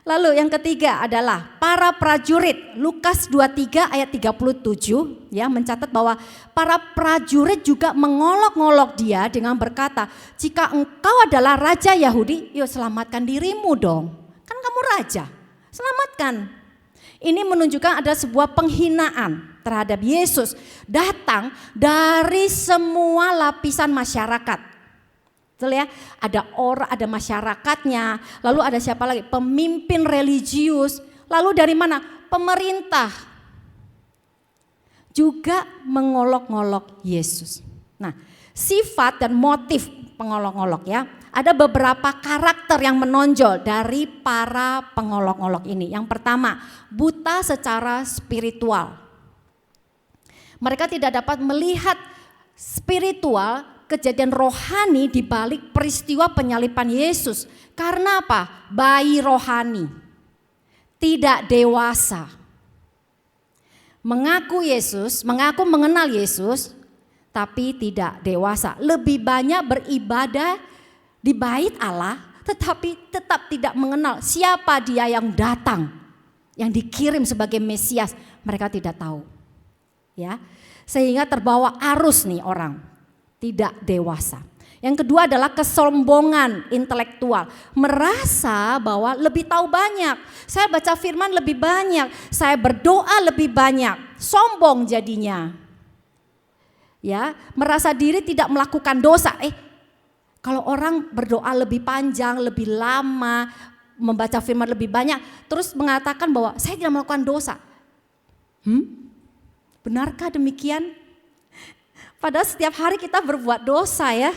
Lalu yang ketiga adalah para prajurit. Lukas 23 ayat 37 ya mencatat bahwa para prajurit juga mengolok-ngolok dia dengan berkata, jika engkau adalah raja Yahudi, yuk selamatkan dirimu dong. Kan kamu raja, selamatkan. Ini menunjukkan ada sebuah penghinaan terhadap Yesus datang dari semua lapisan masyarakat. Betul ya, ada orang, ada masyarakatnya, lalu ada siapa lagi? Pemimpin religius, lalu dari mana? Pemerintah juga mengolok-ngolok Yesus. Nah, sifat dan motif pengolok-olok ya. Ada beberapa karakter yang menonjol dari para pengolok-olok ini. Yang pertama, buta secara spiritual. Mereka tidak dapat melihat spiritual, kejadian rohani di balik peristiwa penyaliban Yesus. Karena apa? Bayi rohani, tidak dewasa. Mengaku Yesus, mengaku mengenal Yesus, tapi tidak dewasa. Lebih banyak beribadah di bait Allah, tetapi tetap tidak mengenal siapa dia yang datang, yang dikirim sebagai Mesias. Mereka tidak tahu, ya, sehingga terbawa arus nih orang, tidak dewasa. Yang kedua adalah kesombongan intelektual, merasa bahwa lebih tahu banyak. Saya baca firman lebih banyak, saya berdoa lebih banyak, sombong jadinya. Ya, merasa diri tidak melakukan dosa. Kalau orang berdoa lebih panjang, lebih lama, membaca firman lebih banyak, terus mengatakan bahwa saya tidak melakukan dosa. Benarkah demikian? Padahal setiap hari kita berbuat dosa ya.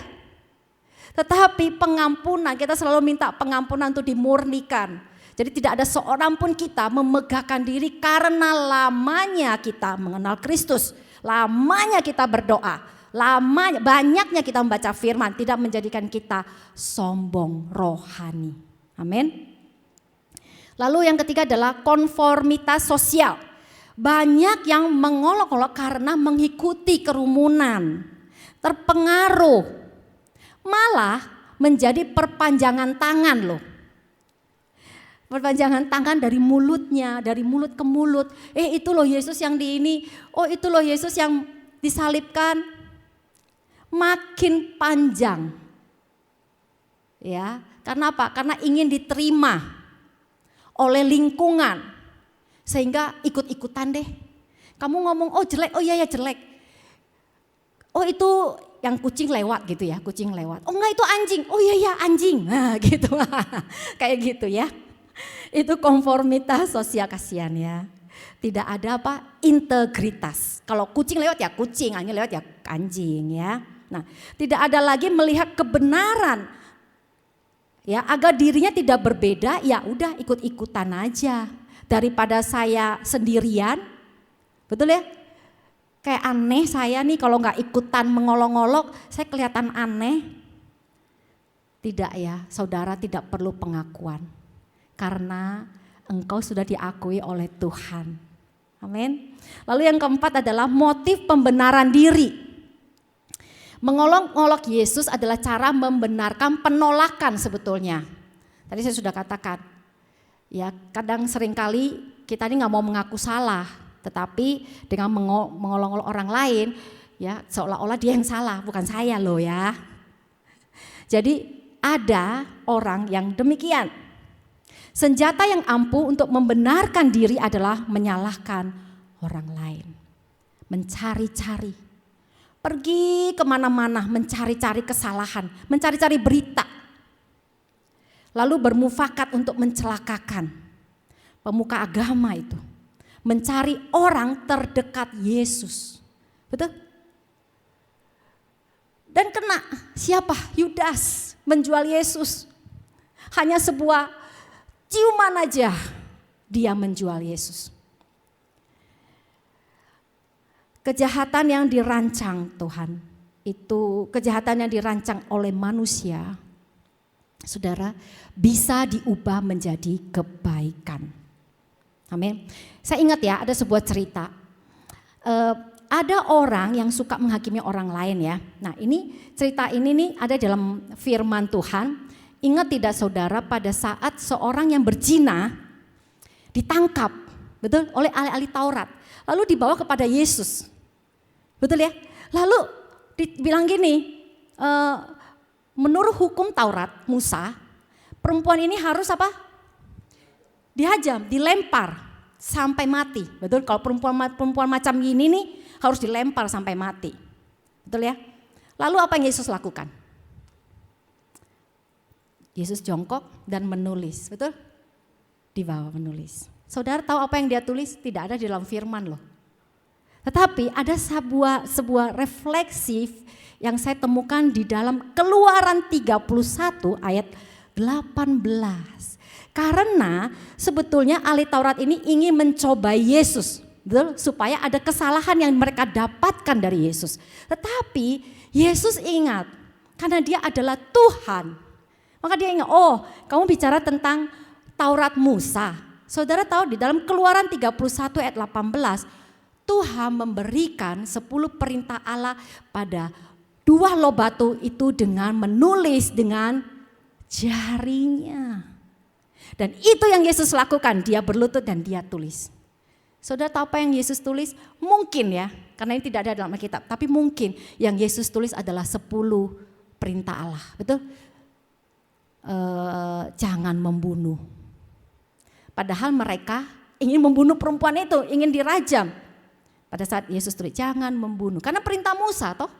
Tetapi pengampunan, kita selalu minta pengampunan untuk dimurnikan. Jadi tidak ada seorang pun kita memegahkan diri karena lamanya kita mengenal Kristus. Lamanya kita berdoa, lamanya, banyaknya kita membaca firman, tidak menjadikan kita sombong rohani. Amin. Lalu yang ketiga adalah konformitas sosial. Banyak yang mengolok-olok karena mengikuti kerumunan, terpengaruh, malah menjadi perpanjangan tangan loh. Perpanjangan tangan dari mulutnya, dari mulut ke mulut. Itu loh Yesus yang di ini, oh itu loh Yesus yang disalibkan. Makin panjang. Ya, karena apa? Karena ingin diterima oleh lingkungan. Sehingga ikut-ikutan deh. Kamu ngomong, oh jelek, oh iya ya jelek. Oh itu yang kucing lewat gitu ya, kucing lewat. Oh enggak itu anjing, oh iya ya anjing. Nah gitu, kayak gitu ya. Itu konformitas sosial, kasihan ya. Tidak ada apa? Integritas. Kalau kucing lewat ya kucing, anjing lewat ya anjing ya. Nah, tidak ada lagi melihat kebenaran. Ya, agar dirinya tidak berbeda, ya udah ikut-ikutan aja. Daripada saya sendirian, betul ya? Kayak aneh saya nih kalau nggak ikutan mengolok-olok, saya kelihatan aneh. Tidak ya, saudara tidak perlu pengakuan. Karena engkau sudah diakui oleh Tuhan. Amin. Lalu yang keempat adalah motif pembenaran diri. Mengolok-olok Yesus adalah cara membenarkan penolakan sebetulnya. Tadi saya sudah katakan, ya kadang seringkali kita ini nggak mau mengaku salah, tetapi dengan mengolok-olok orang lain, ya seolah-olah dia yang salah, bukan saya loh ya. Jadi ada orang yang demikian. Senjata yang ampuh untuk membenarkan diri adalah menyalahkan orang lain, mencari-cari. Pergi kemana-mana mencari-cari kesalahan, mencari-cari berita. Lalu bermufakat untuk mencelakakan pemuka agama itu. Mencari orang terdekat Yesus. Betul? Dan kena siapa? Yudas menjual Yesus. Hanya sebuah ciuman aja dia menjual Yesus. Kejahatan yang dirancang Tuhan, itu kejahatan yang dirancang oleh manusia, saudara, bisa diubah menjadi kebaikan. Amin. Saya ingat ya, ada sebuah cerita. Ada orang yang suka menghakimi orang lain ya. Nah ini cerita ini nih ada dalam firman Tuhan. Ingat tidak saudara, pada saat seorang yang berzina ditangkap, betul, oleh ahli-ahli Taurat. Lalu dibawa kepada Yesus. Betul ya? Lalu dibilang gini, menurut hukum Taurat Musa, perempuan ini harus apa? Dihajam, dilempar sampai mati. Betul? Kalau perempuan macam gini nih harus dilempar sampai mati. Betul ya? Lalu apa yang Yesus lakukan? Yesus jongkok dan menulis, betul? Di bawah menulis. Saudara tahu apa yang dia tulis? Tidak ada di dalam firman loh. Tetapi ada sebuah refleksif yang saya temukan di dalam Keluaran 31 ayat 18. Karena sebetulnya ahli Taurat ini ingin mencobai Yesus, betul? Supaya ada kesalahan yang mereka dapatkan dari Yesus. Tetapi Yesus ingat, karena dia adalah Tuhan. Maka dia ingat, oh kamu bicara tentang Taurat Musa. Saudara tahu di dalam Keluaran 31 ayat 18, Tuhan memberikan 10 perintah Allah pada 2 loh batu itu dengan menulis dengan jarinya. Dan itu yang Yesus lakukan, dia berlutut dan dia tulis. Saudara tahu apa yang Yesus tulis? Mungkin ya, karena ini tidak ada dalam Alkitab, tapi mungkin yang Yesus tulis adalah 10 perintah Allah, betul? Jangan membunuh. Padahal mereka ingin membunuh perempuan itu, ingin dirajam. Pada saat Yesus tulis, jangan membunuh. Karena perintah Musa toh.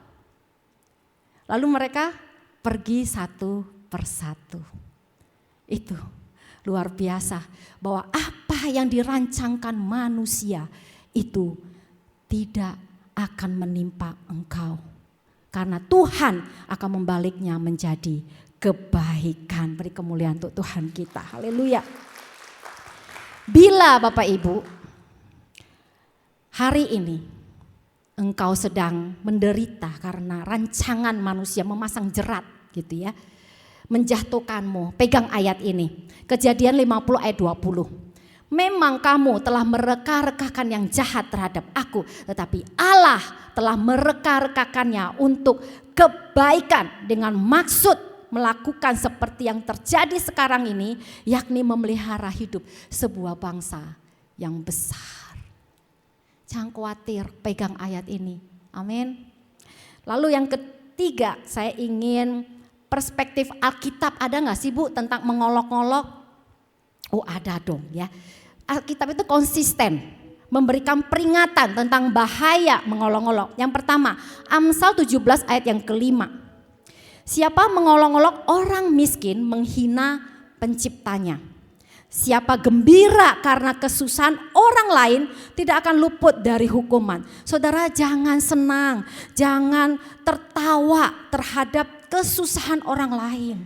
Lalu mereka pergi satu persatu. Itu luar biasa. Bahwa apa yang dirancangkan manusia itu tidak akan menimpa engkau. Karena Tuhan akan membaliknya menjadi kebaikan. Beri kemuliaan untuk Tuhan kita. Haleluya. Bila Bapak Ibu hari ini engkau sedang menderita karena rancangan manusia memasang jerat gitu ya, menjatuhkanmu, pegang ayat ini. Kejadian 50 ayat 20. Memang kamu telah mereka-rekakan yang jahat terhadap aku, tetapi Allah telah mereka-rekakannya untuk kebaikan dengan maksud melakukan seperti yang terjadi sekarang ini, yakni memelihara hidup sebuah bangsa yang besar. Jangan khawatir, pegang ayat ini. Amin. Lalu yang ketiga, saya ingin perspektif Alkitab. Ada gak sih Bu tentang mengolok-olok? Oh ada dong ya. Alkitab itu konsisten memberikan peringatan tentang bahaya mengolok-olok. Yang pertama, Amsal 17 ayat yang kelima. Siapa mengolok-olok orang miskin menghina penciptanya. Siapa gembira karena kesusahan orang lain tidak akan luput dari hukuman. Saudara jangan senang, jangan tertawa terhadap kesusahan orang lain.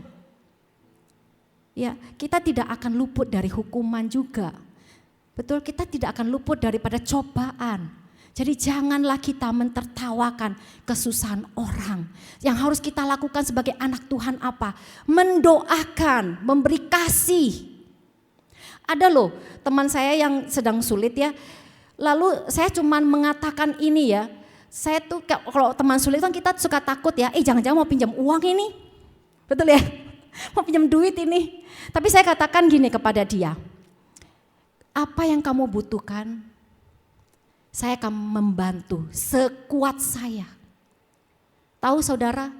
Ya, kita tidak akan luput dari hukuman juga. Betul, kita tidak akan luput daripada cobaan. Jadi janganlah kita mentertawakan kesusahan orang. Yang harus kita lakukan sebagai anak Tuhan apa? Mendoakan, memberi kasih. Ada loh teman saya yang sedang sulit ya. Lalu saya cuman mengatakan ini ya. Saya tuh kalau teman sulit kan kita suka takut ya. Jangan-jangan mau pinjam uang ini. Betul ya? Mau pinjam duit ini. Tapi saya katakan gini kepada dia. Apa yang kamu butuhkan? Saya akan membantu sekuat saya. Tahu saudara,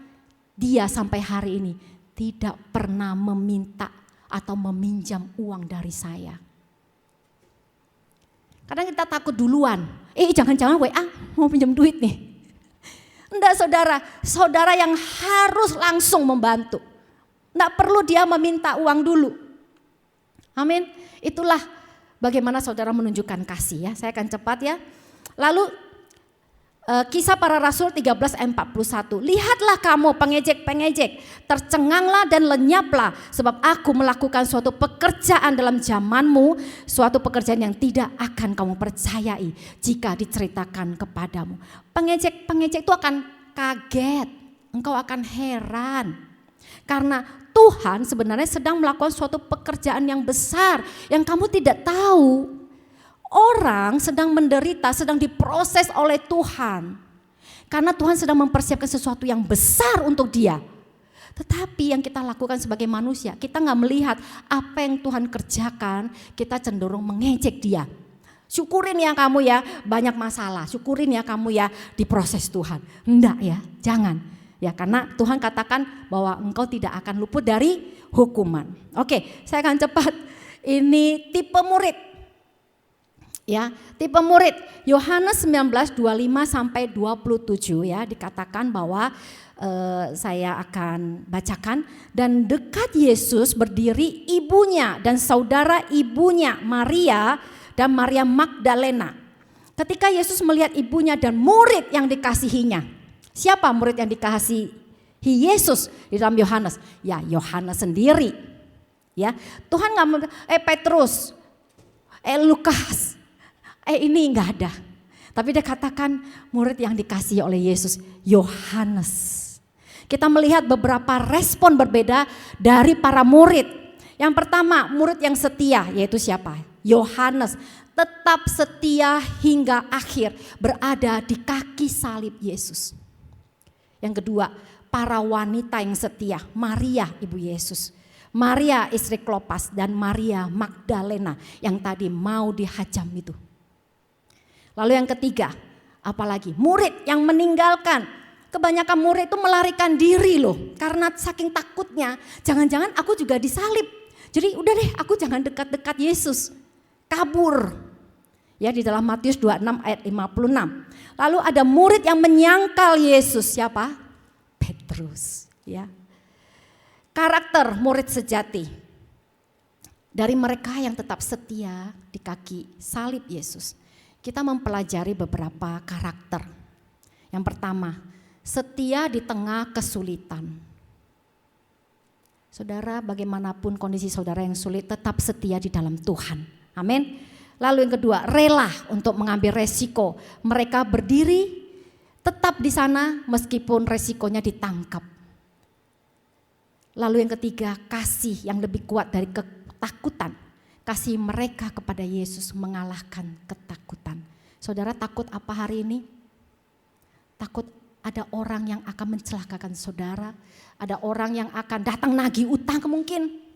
dia sampai hari ini tidak pernah meminta atau meminjam uang dari saya. Kadang kita takut duluan. Jangan-jangan WA mau pinjam duit nih. Enggak saudara, saudara yang harus langsung membantu. Enggak perlu dia meminta uang dulu. Amin. Itulah bagaimana saudara menunjukkan kasih ya. Saya akan cepat ya. Lalu Kisah Para Rasul 13:41. Lihatlah kamu pengejek-pengejek, tercenganglah dan lenyaplah, sebab aku melakukan suatu pekerjaan dalam zamanmu, suatu pekerjaan yang tidak akan kamu percayai jika diceritakan kepadamu. Pengejek-pengejek itu akan kaget, engkau akan heran. Karena Tuhan sebenarnya sedang melakukan suatu pekerjaan yang besar yang kamu tidak tahu. Orang sedang menderita, sedang diproses oleh Tuhan. Karena Tuhan sedang mempersiapkan sesuatu yang besar untuk dia. Tetapi yang kita lakukan sebagai manusia, kita gak melihat apa yang Tuhan kerjakan, kita cenderung mengejek dia. Syukurin ya kamu ya, banyak masalah. Syukurin ya kamu ya, diproses Tuhan. Enggak ya, jangan. Ya karena Tuhan katakan bahwa engkau tidak akan luput dari hukuman. Oke, saya akan cepat. Ini tipe murid. Ya, tipe murid Yohanes 19:25 sampai 27 ya, dikatakan bahwa saya akan bacakan. Dan dekat Yesus berdiri ibunya dan saudara ibunya Maria dan Maria Magdalena. Ketika Yesus melihat ibunya dan murid yang dikasihinya. Siapa murid yang dikasihi Yesus di dalam Yohanes? Ya, Yohanes sendiri. Ya, Tuhan nggak Petrus, Lukas, ini nggak ada. Tapi dia katakan murid yang dikasihi oleh Yesus, Yohanes. Kita melihat beberapa respon berbeda dari para murid. Yang pertama, murid yang setia, yaitu siapa? Yohanes, tetap setia hingga akhir, berada di kaki salib Yesus. Yang kedua, para wanita yang setia, Maria ibu Yesus, Maria istri Klopas, dan Maria Magdalena yang tadi mau dihajam itu. Lalu yang ketiga, apalagi murid yang meninggalkan. Kebanyakan murid itu melarikan diri loh, karena saking takutnya, jangan-jangan aku juga disalib. Jadi udah deh, aku jangan dekat-dekat Yesus. Kabur. Ya, di dalam Matius 26 ayat 56. Lalu ada murid yang menyangkal Yesus, siapa? Petrus, ya. Karakter murid sejati. Dari mereka yang tetap setia di kaki salib Yesus. Kita mempelajari beberapa karakter. Yang pertama, setia di tengah kesulitan. Saudara, bagaimanapun kondisi saudara yang sulit, tetap setia di dalam Tuhan. Amin. Lalu yang kedua, rela untuk mengambil resiko. Mereka berdiri tetap di sana meskipun resikonya ditangkap. Lalu yang ketiga, kasih yang lebih kuat dari ketakutan. Kasih mereka kepada Yesus mengalahkan ketakutan. Saudara takut apa hari ini? Takut ada orang yang akan mencelakakan saudara, ada orang yang akan datang nagih utang mungkin.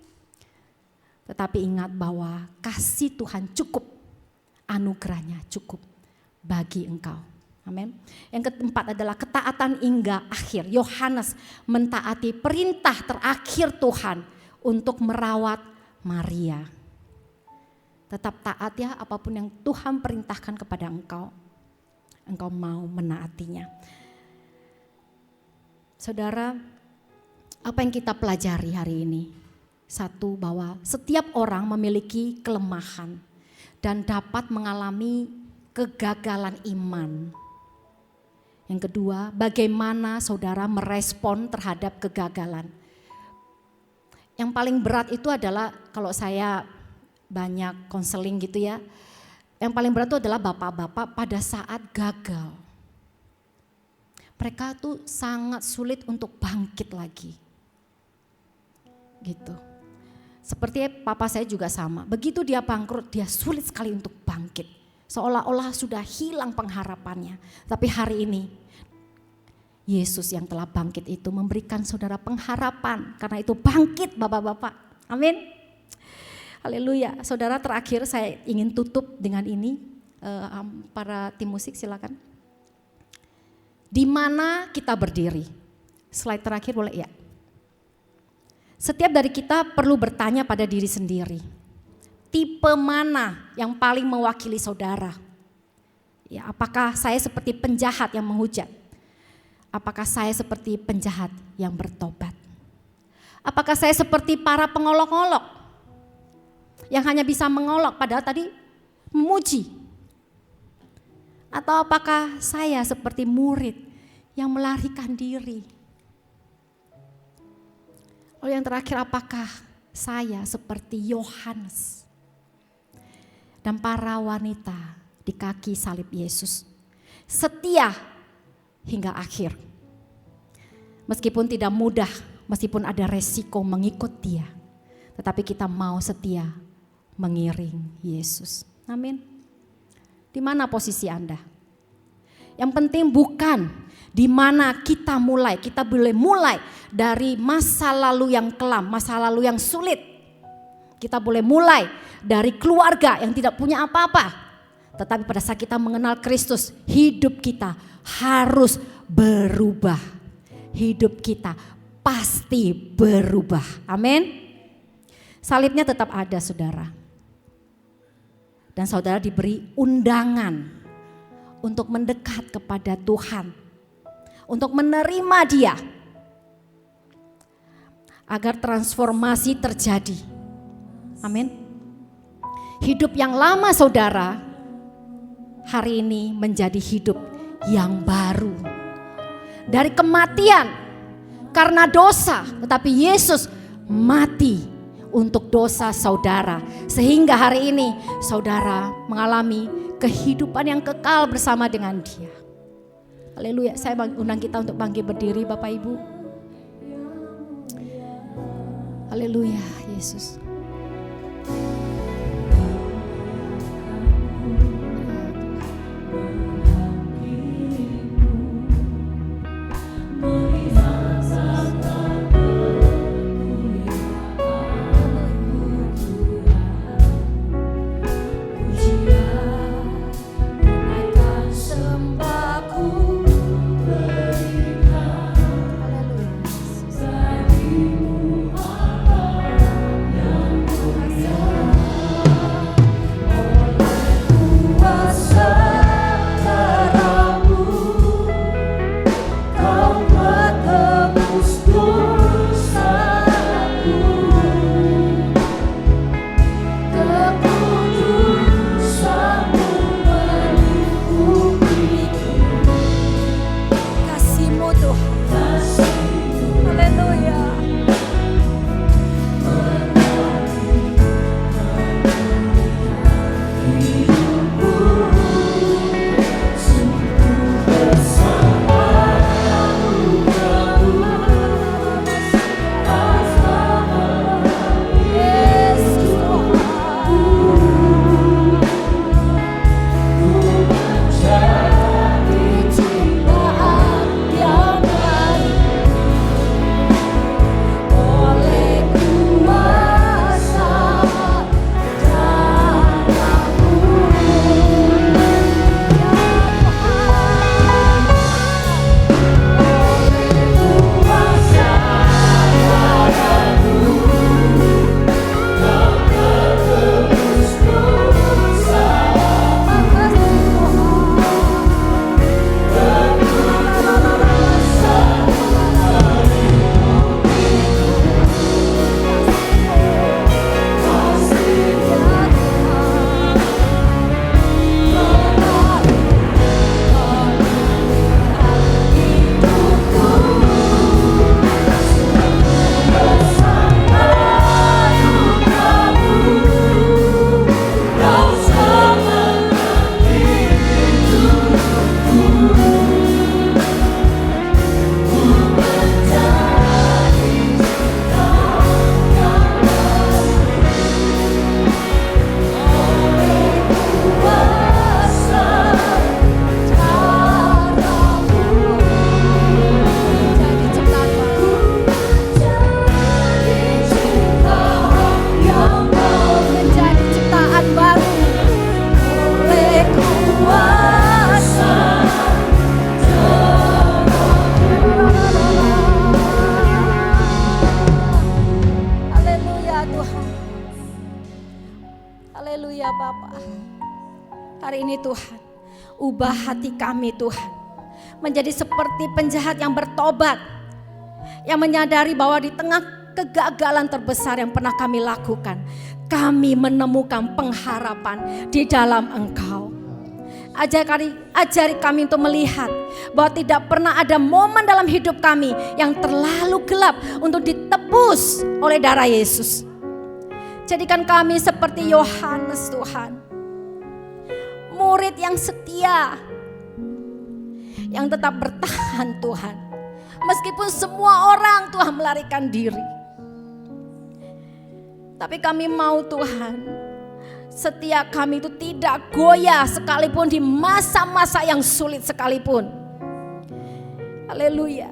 Tetapi ingat bahwa kasih Tuhan cukup, anugerahnya cukup bagi engkau. Amin. Yang keempat adalah ketaatan hingga akhir. Yohanes mentaati perintah terakhir Tuhan untuk merawat Maria. Tetap taat ya, apapun yang Tuhan perintahkan kepada engkau, engkau mau menaatinya. Saudara, apa yang kita pelajari hari ini? Satu, bahwa setiap orang memiliki kelemahan dan dapat mengalami kegagalan iman. Yang kedua, bagaimana saudara merespon terhadap kegagalan. Yang paling berat itu adalah, kalau saya banyak konseling gitu ya, yang paling berat itu adalah bapak-bapak pada saat gagal. Mereka tuh sangat sulit untuk bangkit lagi. Gitu. Seperti papa saya juga sama. Begitu dia bangkrut, dia sulit sekali untuk bangkit. Seolah-olah sudah hilang pengharapannya. Tapi hari ini, Yesus yang telah bangkit itu memberikan saudara pengharapan. Karena itu bangkit bapak-bapak. Amin. Haleluya. Saudara, terakhir saya ingin tutup dengan ini. Para tim musik silakan. Di mana kita berdiri? Slide terakhir boleh ya? Setiap dari kita perlu bertanya pada diri sendiri. Tipe mana yang paling mewakili saudara? Ya, apakah saya seperti penjahat yang menghujat? Apakah saya seperti penjahat yang bertobat? Apakah saya seperti para pengolok-olok yang hanya bisa mengolok padahal tadi memuji? Atau apakah saya seperti murid yang melarikan diri? Lalu yang terakhir, apakah saya seperti Yohanes dan para wanita di kaki salib Yesus, setia hingga akhir? Meskipun tidak mudah, meskipun ada resiko mengikut dia, tetapi kita mau setia mengiring Yesus. Amin. Di mana posisi Anda? Yang penting bukan di mana kita mulai. Kita boleh mulai dari masa lalu yang kelam, masa lalu yang sulit. Kita boleh mulai dari keluarga yang tidak punya apa-apa. Tetapi pada saat kita mengenal Kristus, hidup kita harus berubah. Hidup kita pasti berubah. Amin. Salibnya tetap ada, saudara. Dan saudara diberi undangan untuk mendekat kepada Tuhan, untuk menerima Dia, agar transformasi terjadi. Amin. Hidup yang lama saudara hari ini menjadi hidup yang baru. Dari kematian karena dosa, tetapi Yesus mati untuk dosa saudara. Sehingga hari ini saudara mengalami kehidupan yang kekal bersama dengan Dia. Haleluya. Saya undang kita untuk bangkit berdiri Bapak Ibu. Haleluya Yesus. Hari ini Tuhan, ubah hati kami Tuhan, menjadi seperti penjahat yang bertobat, yang menyadari bahwa di tengah kegagalan terbesar yang pernah kami lakukan, kami menemukan pengharapan di dalam Engkau. Ajari kami untuk melihat bahwa tidak pernah ada momen dalam hidup kami yang terlalu gelap untuk ditebus oleh darah Yesus. Jadikan kami seperti Yohanes Tuhan, murid yang setia, yang tetap bertahan Tuhan, meskipun semua orang Tuhan melarikan diri. Tapi kami mau Tuhan, setia kami itu tidak goyah sekalipun di masa-masa yang sulit sekalipun. Haleluya.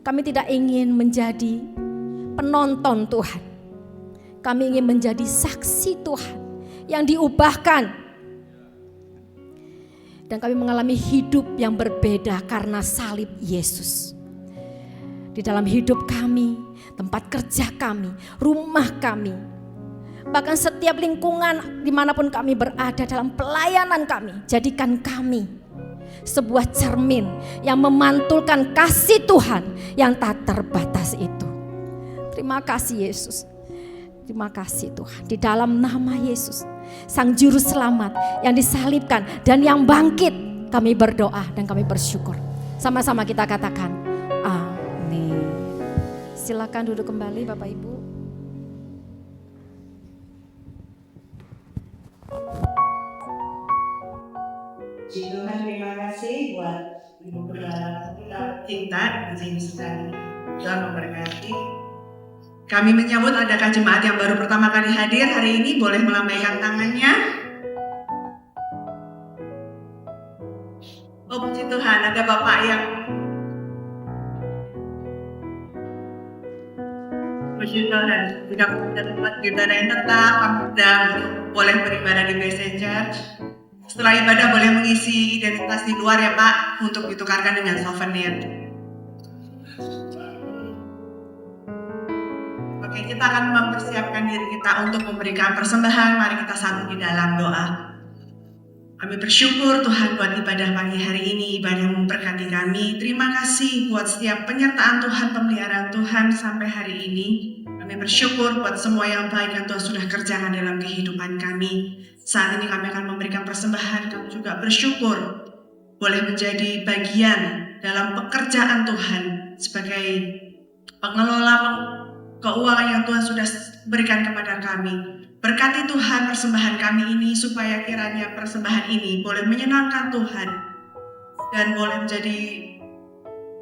Kami tidak ingin menjadi penonton Tuhan, kami ingin menjadi saksi Tuhan yang diubahkan. Dan kami mengalami hidup yang berbeda karena salib Yesus. Di dalam hidup kami, tempat kerja kami, rumah kami, bahkan setiap lingkungan dimanapun kami berada dalam pelayanan kami, jadikan kami sebuah cermin yang memantulkan kasih Tuhan yang tak terbatas itu. Terima kasih Yesus. Terima kasih Tuhan. Di dalam nama Yesus Sang Juru Selamat yang disalibkan dan yang bangkit. Kami berdoa dan kami bersyukur. Sama-sama kita katakan, amin. Silakan duduk kembali Bapak Ibu. Puji Tuhan, terima kasih buat Ibu Saudara Cinta di sini sekali. Tuhan memberkati. Kami menyambut adakah jemaat yang baru pertama kali hadir hari ini boleh melambaikan tangannya. Oh puji Tuhan, ada Bapak yang puji Tuhan, tidak ada tempat ibadah yang tetap, dan boleh beribadah di Messenger. Setelah ibadah boleh mengisi identitas di luar ya Pak, untuk ditukarkan dengan souvenir. Oke, kita akan mempersiapkan diri kita untuk memberikan persembahan. Mari kita satu di dalam doa. Kami bersyukur Tuhan buat ibadah pagi hari ini, ibadah yang memberkati kami. Terima kasih buat setiap penyertaan Tuhan, pemeliharaan Tuhan sampai hari ini. Kami bersyukur buat semua yang baik yang Tuhan sudah kerjakan dalam kehidupan kami. Saat ini kami akan memberikan persembahan. Kami juga bersyukur boleh menjadi bagian dalam pekerjaan Tuhan sebagai pengelola keuangan yang Tuhan sudah berikan kepada kami. Berkati Tuhan persembahan kami ini supaya kiranya persembahan ini boleh menyenangkan Tuhan dan boleh menjadi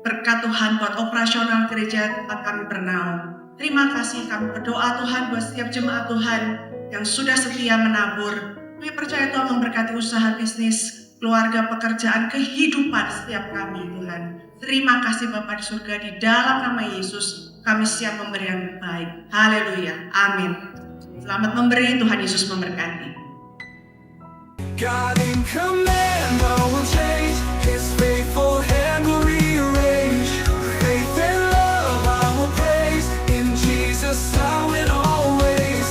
berkat Tuhan buat operasional gereja tempat kami bernaung. Terima kasih, kami berdoa Tuhan buat setiap jemaat Tuhan yang sudah setia menabur. Kami percaya Tuhan memberkati usaha bisnis, keluarga, pekerjaan, kehidupan setiap kami Tuhan. Terima kasih Bapa di surga, di dalam nama Yesus kami siap memberi yang baik. Haleluya, amin. Selamat memberi, Tuhan Yesus memberkati. God in command, all will change. His faithful hand will rearrange. Faith and love I will praise. In Jesus I will always.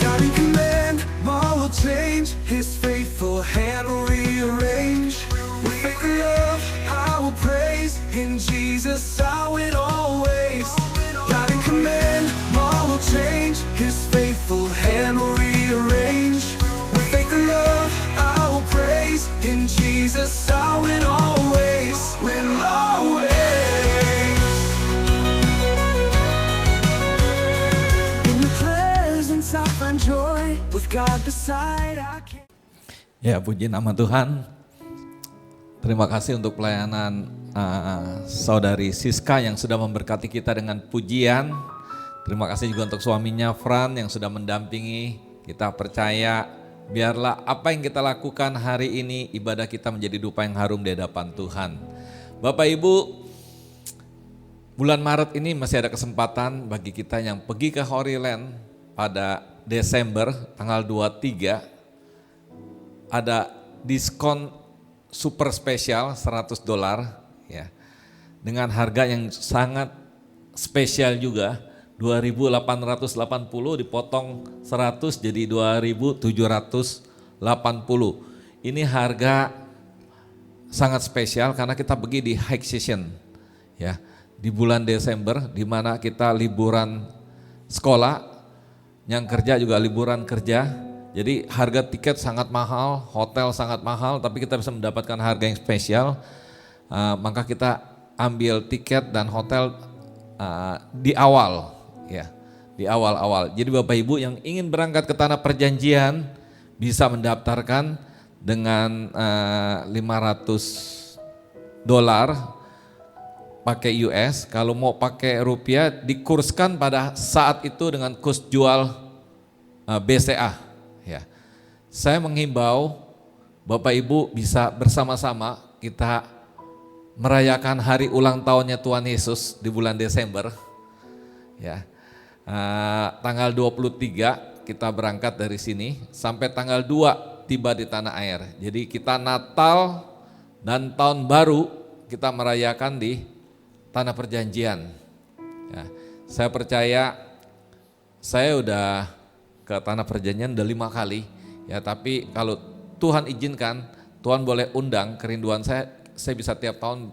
God in command, all will change. His faithful hand will rearrange. With faith and love I will praise. In Jesus I will always. God in command, all will change. His faithful hand will rearrange. With faith and love I will praise. In Jesus I will always, will always. In the presence I find joy. With God beside I can. Ya, puji nama Tuhan. Terima kasih untuk pelayanan Saudari Siska yang sudah memberkati kita dengan pujian. Terima kasih juga untuk suaminya Fran yang sudah mendampingi. Kita percaya biarlah apa yang kita lakukan hari ini, ibadah kita menjadi dupa yang harum di hadapan Tuhan. Bapak Ibu, bulan Maret ini masih ada kesempatan bagi kita yang pergi ke Holy Land pada Desember tanggal 23. Ada diskon super spesial $100 ya. Dengan harga yang sangat spesial juga, 2.880 dipotong 100 jadi 2.780. Ini harga sangat spesial karena kita pergi di high season ya, di bulan Desember di mana kita liburan sekolah, yang kerja juga liburan kerja. Jadi harga tiket sangat mahal, hotel sangat mahal, tapi kita bisa mendapatkan harga yang spesial. Maka kita ambil tiket dan hotel di awal, ya, di awal-awal. Jadi Bapak Ibu yang ingin berangkat ke Tanah Perjanjian bisa mendaftarkan dengan $500 pakai US. Kalau mau pakai rupiah dikurskan pada saat itu dengan kurs jual BCA. Ya, saya menghimbau Bapak Ibu bisa bersama-sama kita merayakan hari ulang tahunnya Tuhan Yesus di bulan Desember. Ya, tanggal 23 kita berangkat dari sini sampai tanggal 2 tiba di tanah air. Jadi kita Natal dan Tahun Baru kita merayakan di Tanah Perjanjian. Ya, saya percaya saya udah ke Tanah Perjanjian udah 5 kali ya, tapi kalau Tuhan izinkan, Tuhan boleh undang, kerinduan saya saya bisa tiap tahun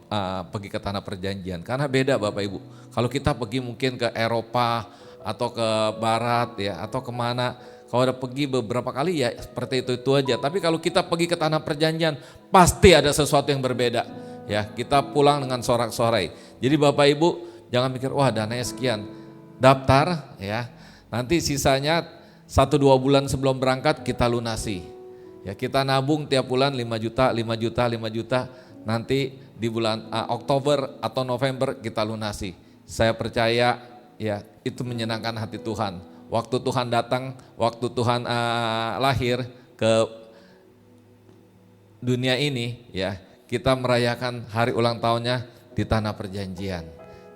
pergi ke Tanah Perjanjian. Karena beda Bapak Ibu. Kalau kita pergi mungkin ke Eropa atau ke Barat ya, atau kemana. Kalau udah pergi beberapa kali ya seperti itu aja. Tapi kalau kita pergi ke Tanah Perjanjian pasti ada sesuatu yang berbeda. Ya, kita pulang dengan sorak-sorai. Jadi Bapak Ibu jangan mikir wah dananya sekian. Daftar ya. Nanti sisanya 1-2 bulan sebelum berangkat kita lunasi. Ya, kita nabung tiap bulan 5 juta, 5 juta, 5 juta. Nanti di bulan Oktober atau November kita lunasi. Saya percaya ya itu menyenangkan hati Tuhan. Waktu Tuhan datang, waktu Tuhan lahir ke dunia ini ya, kita merayakan hari ulang tahunnya di Tanah Perjanjian.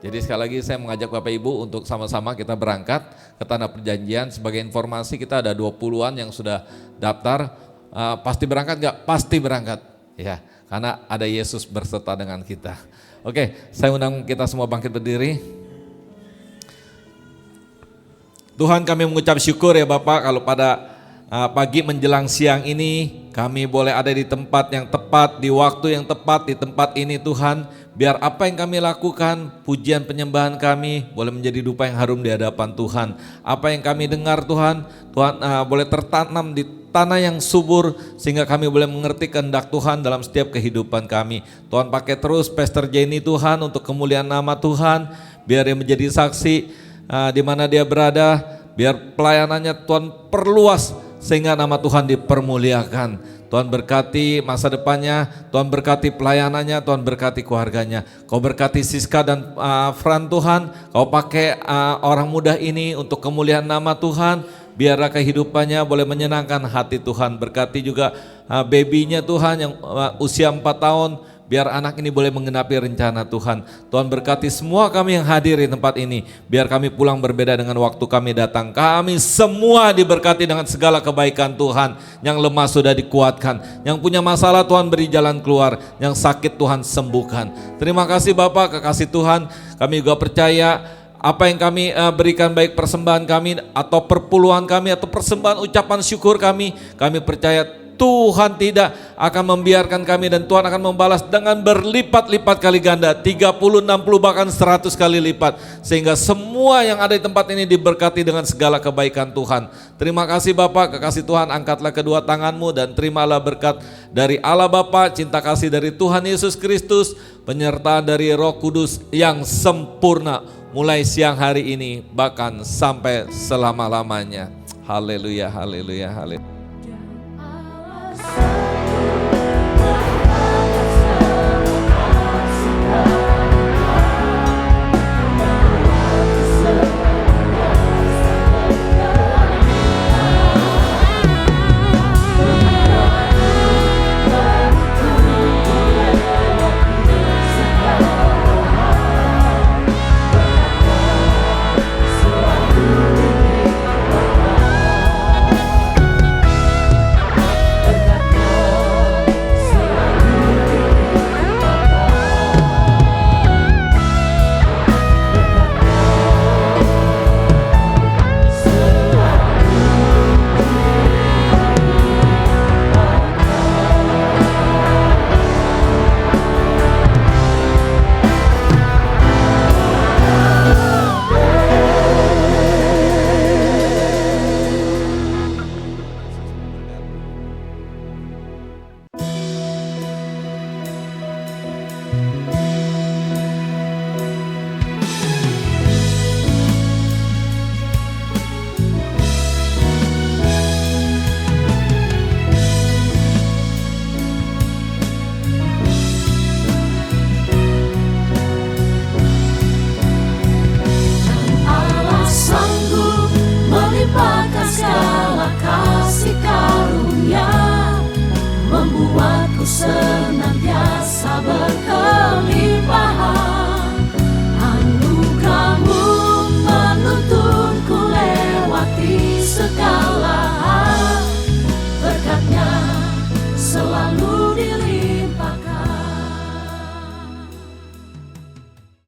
Jadi sekali lagi saya mengajak Bapak Ibu untuk sama-sama kita berangkat ke Tanah Perjanjian. Sebagai informasi kita ada 20-an yang sudah daftar. Pasti berangkat gak? Pasti berangkat ya, karena ada Yesus berserta dengan kita. Oke, saya undang kita semua bangkit berdiri. Tuhan, kami mengucap syukur ya Bapak kalau pada pagi menjelang siang ini kami boleh ada di tempat yang tepat, di waktu yang tepat, di tempat ini Tuhan. Biar apa yang kami lakukan, pujian penyembahan kami boleh menjadi dupa yang harum di hadapan Tuhan. Apa yang kami dengar Tuhan boleh tertanam di tanah yang subur sehingga kami boleh mengerti kehendak Tuhan dalam setiap kehidupan kami. Tuhan pakai terus Pastor Jenny Tuhan untuk kemuliaan nama Tuhan. Biar dia menjadi saksi di mana dia berada. Biar pelayanannya Tuhan perluas sehingga nama Tuhan dipermuliakan. Tuhan berkati masa depannya, Tuhan berkati pelayanannya, Tuhan berkati keluarganya. Kau berkati Siska dan Fran Tuhan, Kau pakai orang muda ini untuk kemuliaan nama Tuhan. Biarlah kehidupannya boleh menyenangkan hati Tuhan. Berkati juga babynya Tuhan yang usia 4 tahun. Biar anak ini boleh menggenapi rencana Tuhan. Tuhan berkati semua kami yang hadir di tempat ini. Biar kami pulang berbeda dengan waktu kami datang. Kami semua diberkati dengan segala kebaikan Tuhan. Yang lemah sudah dikuatkan. Yang punya masalah Tuhan beri jalan keluar. Yang sakit Tuhan sembuhkan. Terima kasih Bapak, kekasih Tuhan. Kami juga percaya apa yang kami berikan, baik persembahan kami atau perpuluhan kami atau persembahan ucapan syukur kami percaya Tuhan tidak akan membiarkan kami dan Tuhan akan membalas dengan berlipat-lipat kali ganda, 30, 60 bahkan 100 kali lipat. Sehingga semua yang ada di tempat ini diberkati dengan segala kebaikan Tuhan. Terima kasih Bapak, kekasih Tuhan, angkatlah kedua tanganmu dan terimalah berkat dari Allah Bapa, cinta kasih dari Tuhan Yesus Kristus, penyertaan dari Roh Kudus yang sempurna mulai siang hari ini bahkan sampai selama-lamanya. Haleluya, haleluya, haleluya. Senantiasa berkelimpahan, anugerahmu menuntunku lewati segala